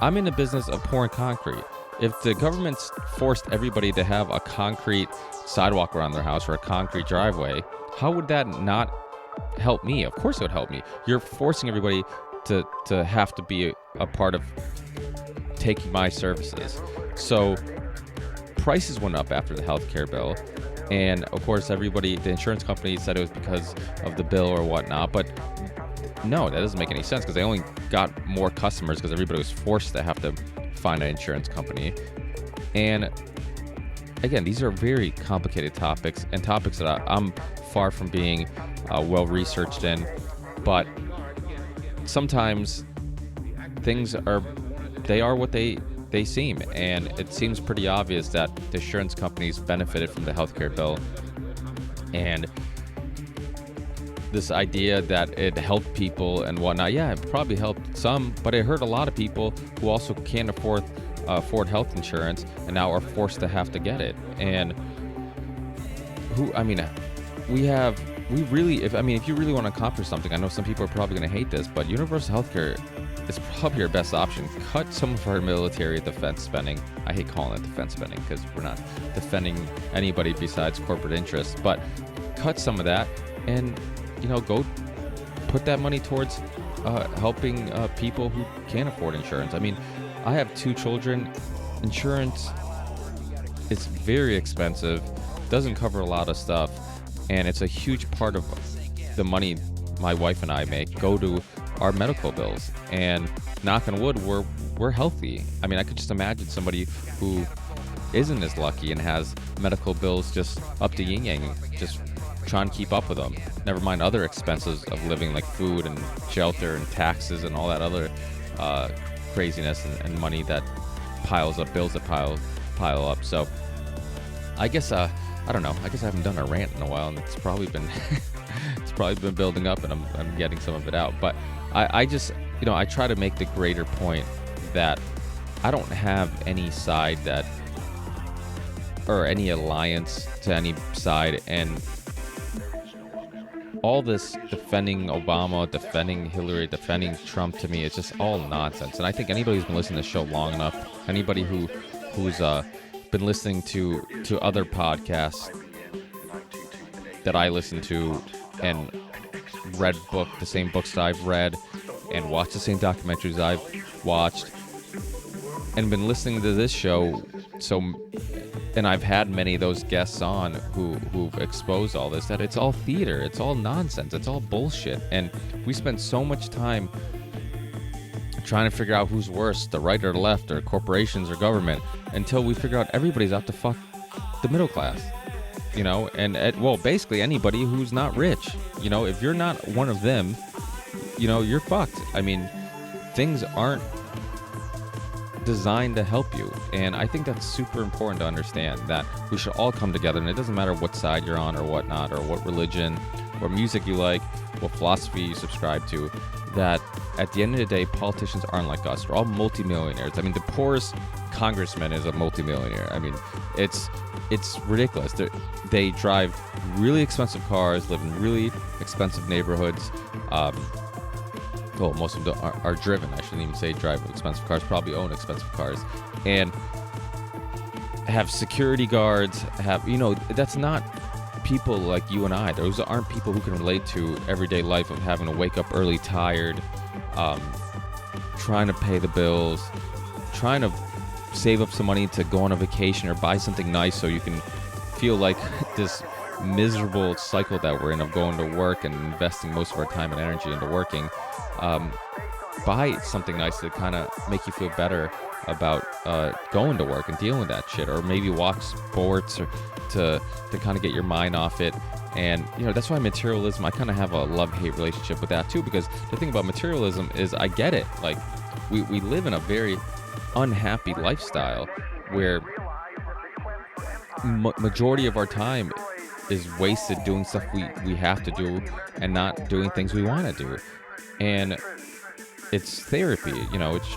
I'm in the business of pouring concrete. If the government's forced everybody to have a concrete sidewalk around their house or a concrete driveway, how would that not help me? Of course it would help me. You're forcing everybody to have to be a part of taking my services. So prices went up after the healthcare bill, and of course the insurance company said it was because of the bill or whatnot, but no, that doesn't make any sense, because they only got more customers because everybody was forced to have to find an insurance company. And again, these are very complicated topics, and topics that I'm far from being well researched in, but sometimes things are what they they seem. And it seems pretty obvious that the insurance companies benefited from the healthcare bill. And this idea that it helped people and whatnot, yeah, it probably helped some, but it hurt a lot of people who also can't afford health insurance and now are forced to have to get it. And if you really want to accomplish something, I know some people are probably going to hate this, but universal healthcare is probably your best option. Cut some of our military defense spending. I hate calling it defense spending because we're not defending anybody besides corporate interests, but cut some of that and, go put that money towards helping people who can't afford insurance. I mean, I have 2 children. Insurance is very expensive, doesn't cover a lot of stuff, and it's a huge part of the money my wife and I make go to our medical bills. And knock on wood, we're healthy. I mean, I could just imagine somebody who isn't as lucky and has medical bills just up to yin-yang, just trying to keep up with them. Never mind other expenses of living like food and shelter and taxes and all that other craziness and money that piles up, bills that pile up. So I guess I don't know. I guess I haven't done a rant in a while, and it's probably been building up, and I'm getting some of it out. But I just I try to make the greater point that I don't have any side or any alliance to any side, and all this defending Obama, defending Hillary, defending Trump, to me, it's just all nonsense. And I think anybody who's been listening to the show long enough, anybody who's been listening to other podcasts that I listen to and read the same books that I've read and watched the same documentaries I've watched and been listening to this show, and I've had many of those guests on who've exposed all this, that it's all theater, it's all nonsense, it's all bullshit. And we spend so much time trying to figure out who's worse, the right or the left, or corporations or government, until we figure out everybody's out to fuck the middle class. And basically anybody who's not rich. If you're not one of them, you're fucked. I mean, things aren't designed to help you, and I think that's super important to understand, that we should all come together, and it doesn't matter what side you're on or whatnot, or what religion, what music you like, what philosophy you subscribe to, that at the end of the day, politicians aren't like us. We're all multimillionaires. I mean, the poorest congressman is a multimillionaire. I mean, it's ridiculous. They drive really expensive cars, live in really expensive neighborhoods. Well, most of them are driven. I shouldn't even say drive expensive cars, probably own expensive cars. And have security guards, that's not people like you and I. Those aren't people who can relate to everyday life of having to wake up early, tired, trying to pay the bills, trying to save up some money to go on a vacation or buy something nice so you can feel like this miserable cycle that we're in of going to work and investing most of our time and energy into working. Buy something nice to kind of make you feel better about going to work and dealing with that shit, or maybe watch sports or to kind of get your mind off it. And that's why materialism, I kind of have a love-hate relationship with that too, because the thing about materialism is I get it. Like we live in a very unhappy lifestyle where majority of our time is wasted doing stuff we have to do and not doing things we want to do. And it's therapy, it's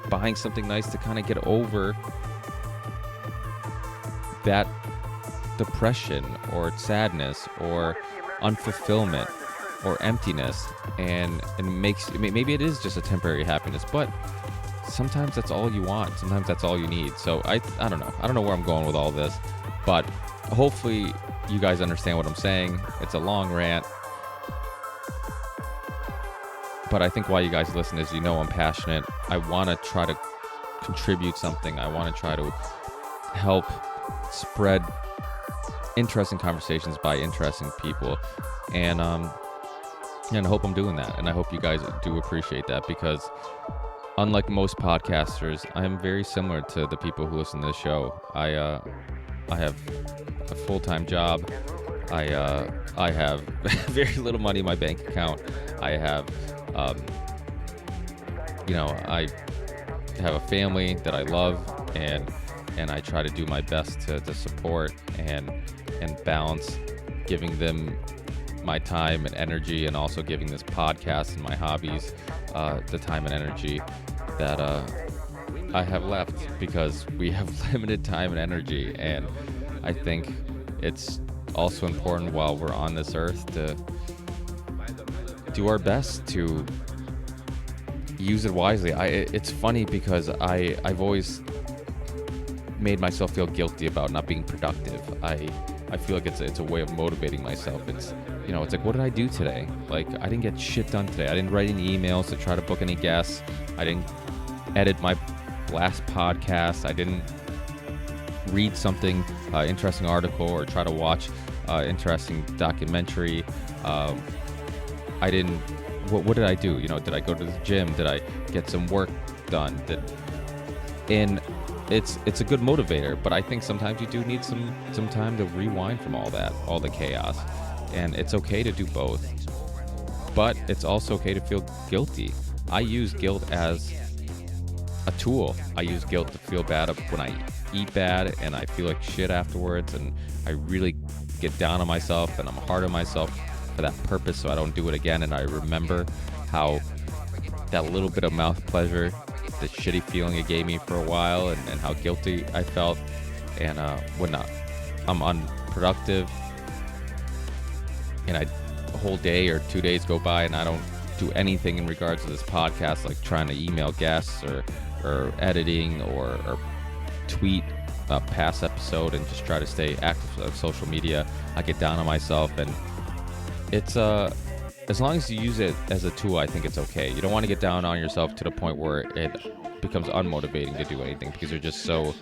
buying something nice to kind of get over that depression or sadness or unfulfillment or emptiness, and maybe it is just a temporary happiness, but sometimes that's all you want, sometimes that's all you need. So I don't know where I'm going with all this, but hopefully you guys understand what I'm saying. It's a long rant, but I think why you guys listen is I'm passionate. I want to try to contribute something. I want to try to help spread interesting conversations by interesting people, and I hope I'm doing that, and I hope you guys do appreciate that, because unlike most podcasters, I am very similar to the people who listen to this show. I have a full-time job. I have very little money in my bank account. I have, have a family that I love, and I try to do my best to support and balance giving them my time and energy, and also giving this podcast and my hobbies the time and energy that I have left, because we have limited time and energy. And I think it's also important while we're on this earth to do our best to use it wisely. It's funny because I've always made myself feel guilty about not being productive. I feel like it's a way of motivating myself. It's it's like, what did I do today? Like, I didn't get shit done today. I didn't write any emails to try to book any guests. I didn't edit my last podcast. I didn't read something interesting article or try to watch interesting documentary. I didn't. What did I do? Did I go to the gym? Did I get some work done? And it's a good motivator, but I think sometimes you do need some time to rewind from all that, all the chaos. And it's okay to do both, but it's also okay to feel guilty. I use guilt as a tool. I use guilt to feel bad when I eat bad and I feel like shit afterwards, and I really get down on myself and I'm hard on myself for that purpose, so I don't do it again. And I remember how that little bit of mouth pleasure, the shitty feeling it gave me for a while, and how guilty I felt. And when I'm unproductive and a whole day or 2 days go by and I don't do anything in regards to this podcast, like trying to email guests or editing or tweet a past episode and just try to stay active on social media, I get down on myself. And it's as long as you use it as a tool, I think it's okay. You don't want to get down on yourself to the point where it becomes unmotivating to do anything because you're just so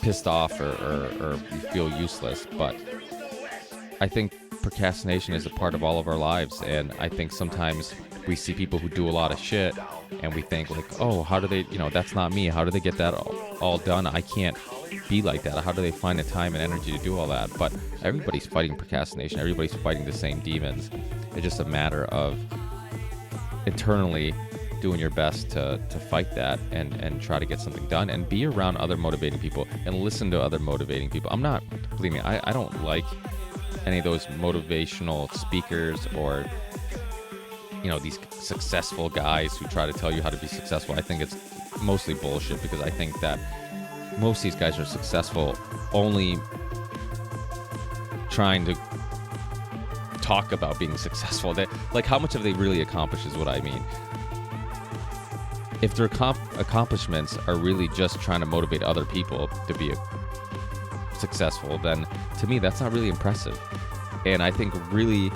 pissed off or you feel useless. But I think procrastination is a part of all of our lives, and I think sometimes we see people who do a lot of shit and we think like, oh, how do they, that's not me. How do they get that all done? I can't be like that. How do they find the time and energy to do all that? But everybody's fighting procrastination. Everybody's fighting the same demons. It's just a matter of internally doing your best to fight that and try to get something done, and be around other motivating people and listen to other motivating people. Believe me, I don't like any of those motivational speakers or these successful guys who try to tell you how to be successful. I think it's mostly bullshit, because I think that most of these guys are successful only trying to talk about being successful. Like, how much have they really accomplished is what I mean. If their accomplishments are really just trying to motivate other people to be successful, then to me that's not really impressive. And I think really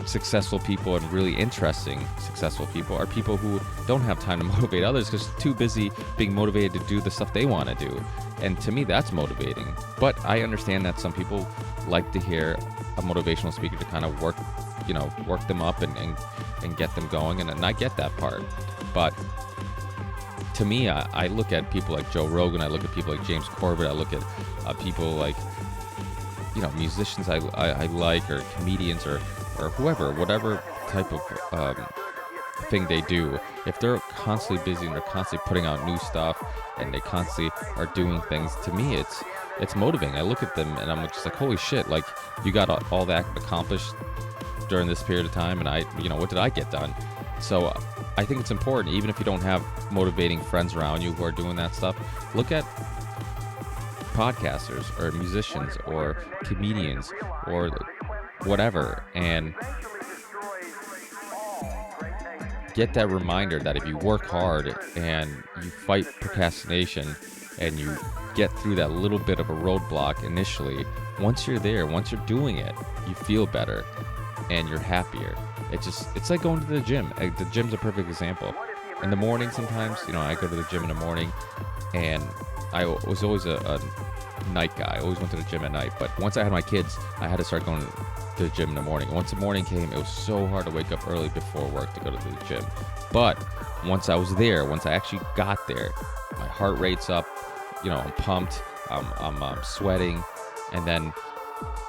successful people and really interesting successful people are people who don't have time to motivate others because they're too busy being motivated to do the stuff they want to do. And to me, that's motivating. But I understand that some people like to hear a motivational speaker to kind of work them up and get them going, and I get that part. But to me, I look at people like Joe Rogan, I look at people like James Corbett, I look at people like musicians I like, or comedians, or whoever, whatever type of thing they do. If they're constantly busy and they're constantly putting out new stuff and they constantly are doing things, to me it's motivating. I look at them and I'm just like, holy shit, like, you got all that accomplished during this period of time, and what did I get done? So I think it's important, even if you don't have motivating friends around you who are doing that stuff, look at podcasters or musicians or comedians or whatever, and get that reminder that if you work hard and you fight procrastination and you get through that little bit of a roadblock initially, once you're there, once you're doing it, you feel better and you're happier. It's like going to the gym. The gym's a perfect example. In the morning sometimes, I go to the gym in the morning, and I was always a night guy. I always went to the gym at night. But once I had my kids, I had to start going to the gym in the morning. Once the morning came, it was so hard to wake up early before work to go to the gym. But once I was there, once I actually got there, my heart rate's up, I'm pumped, I'm sweating, and then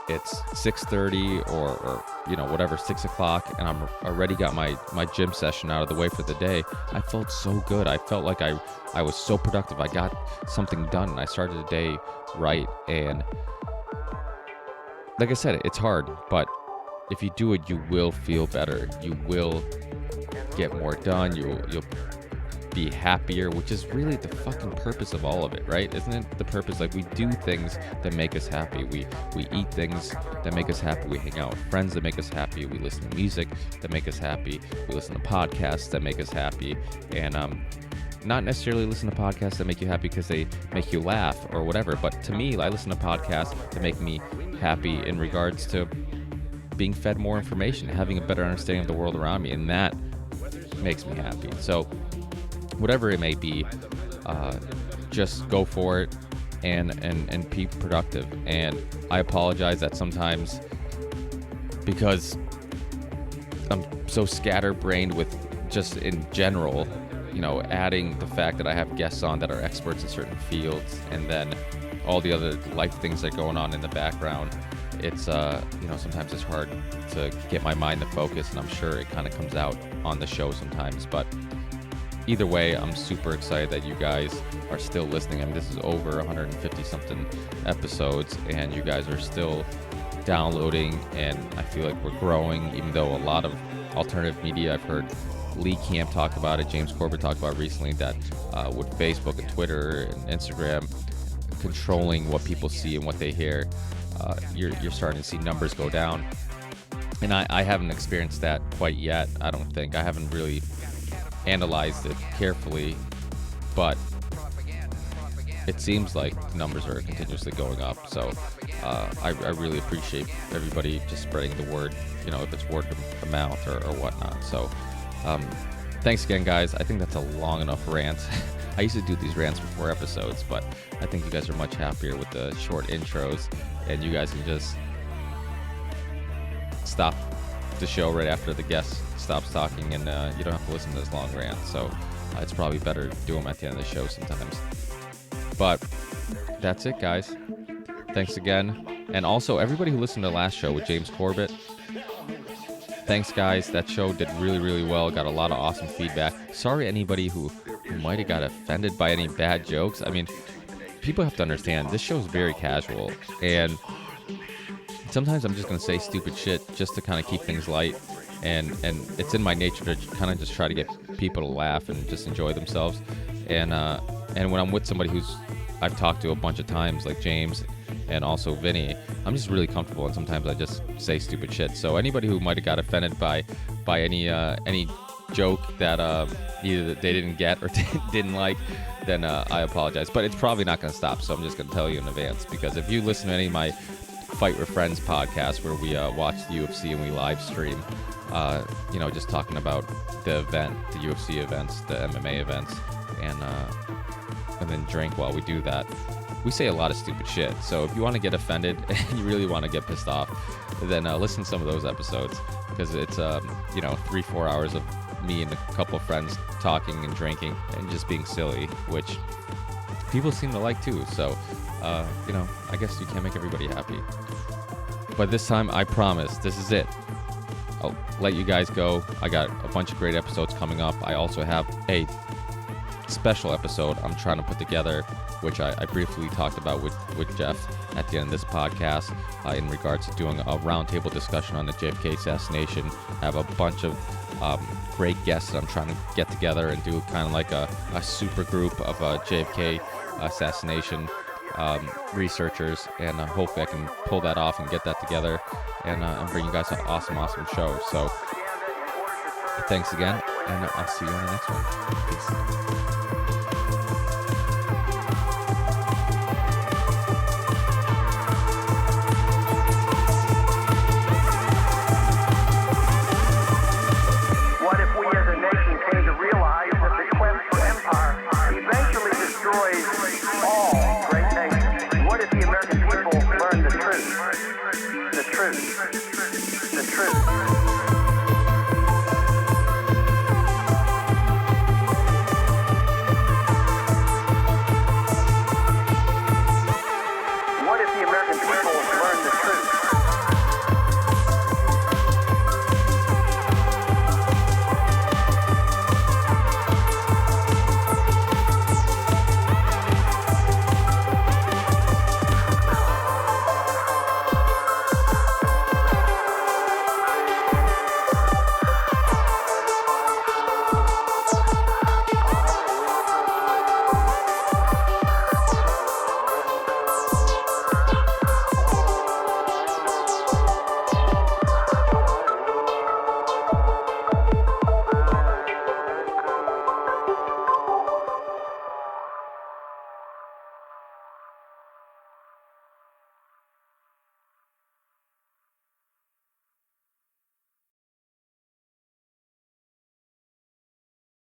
it's 6:30 or whatever, 6 o'clock, and I'm already got my gym session out of the way for the day, I felt so good. I felt like I was so productive. I got something done, and I started the day right. And like I said, it's hard, but if you do it, you will feel better. You will get more done. You'll be happier, which is really the fucking purpose of all of it, right? Isn't it the purpose? Like, we do things that make us happy. We eat things that make us happy. We hang out with friends that make us happy. We listen to music that make us happy. We listen to podcasts that make us happy. And not necessarily listen to podcasts that make you happy because they make you laugh or whatever, but to me, I listen to podcasts that make me happy in regards to being fed more information, having a better understanding of the world around me, and that makes me happy. So whatever it may be, just go for it and be productive. And I apologize that sometimes, because I'm so scatterbrained with just in general, adding the fact that I have guests on that are experts in certain fields, and then all the other life things that are going on in the background. It's sometimes it's hard to get my mind to focus, and I'm sure it kind of comes out on the show sometimes. But either way, I'm super excited that you guys are still listening. I mean, this is over 150 something episodes, and you guys are still downloading, and I feel like we're growing, even though a lot of alternative media, I've heard Lee Camp talk about it, James Corbett talked about recently, that with Facebook and Twitter and Instagram controlling what people see and what they hear, you're starting to see numbers go down. And I haven't experienced that quite yet, I don't think. I haven't really analyzed it carefully, but it seems like the numbers are continuously going up. So I really appreciate everybody just spreading the word, if it's word of mouth or whatnot. So thanks again, guys. I think that's a long enough rant. I used to do these rants before episodes, but I think you guys are much happier with the short intros, and you guys can just stop the show right after the guest stops talking, and you don't have to listen to this long rant. So it's probably better to do them at the end of the show sometimes. But that's it, guys. Thanks again. And also, everybody who listened to the last show with James Corbett, thanks, guys. That show did really, really well. Got a lot of awesome feedback. Sorry anybody who might have got offended by any bad jokes. I mean, people have to understand, this show is very casual, and sometimes I'm just going to say stupid shit just to kind of keep things light, and it's in my nature to kind of just try to get people to laugh and just enjoy themselves. And when I'm with somebody who's I've talked to a bunch of times, like James and also Vinny, I'm just really comfortable, and sometimes I just say stupid shit. So anybody who might have got offended by any joke that either they didn't get or didn't like, then I apologize. But it's probably not going to stop, so I'm just going to tell you in advance, because if you listen to any of my Fight with Friends podcasts where we watch the UFC and we live stream, just talking about the event, the UFC events, the MMA events, and then drink while we do that, we say a lot of stupid shit. So if you want to get offended and you really want to get pissed off, then listen to some of those episodes, because it's 3-4 hours of me and a couple of friends talking and drinking and just being silly, which people seem to like too. So I guess you can't make everybody happy, but this time I promise this is it. I'll let you guys go. I got a bunch of great episodes coming up. I also have a special episode I'm trying to put together, which I briefly talked about with Jeff at the end of this podcast, in regards to doing a roundtable discussion on the Jfk Assassination. I have a bunch of great guests that I'm trying to get together and do kind of like a super group of Jfk Assassination researchers, and hopefully I can pull that off and get that together and bring you guys an awesome show. So thanks again, and I'll see you on the next one. Peace.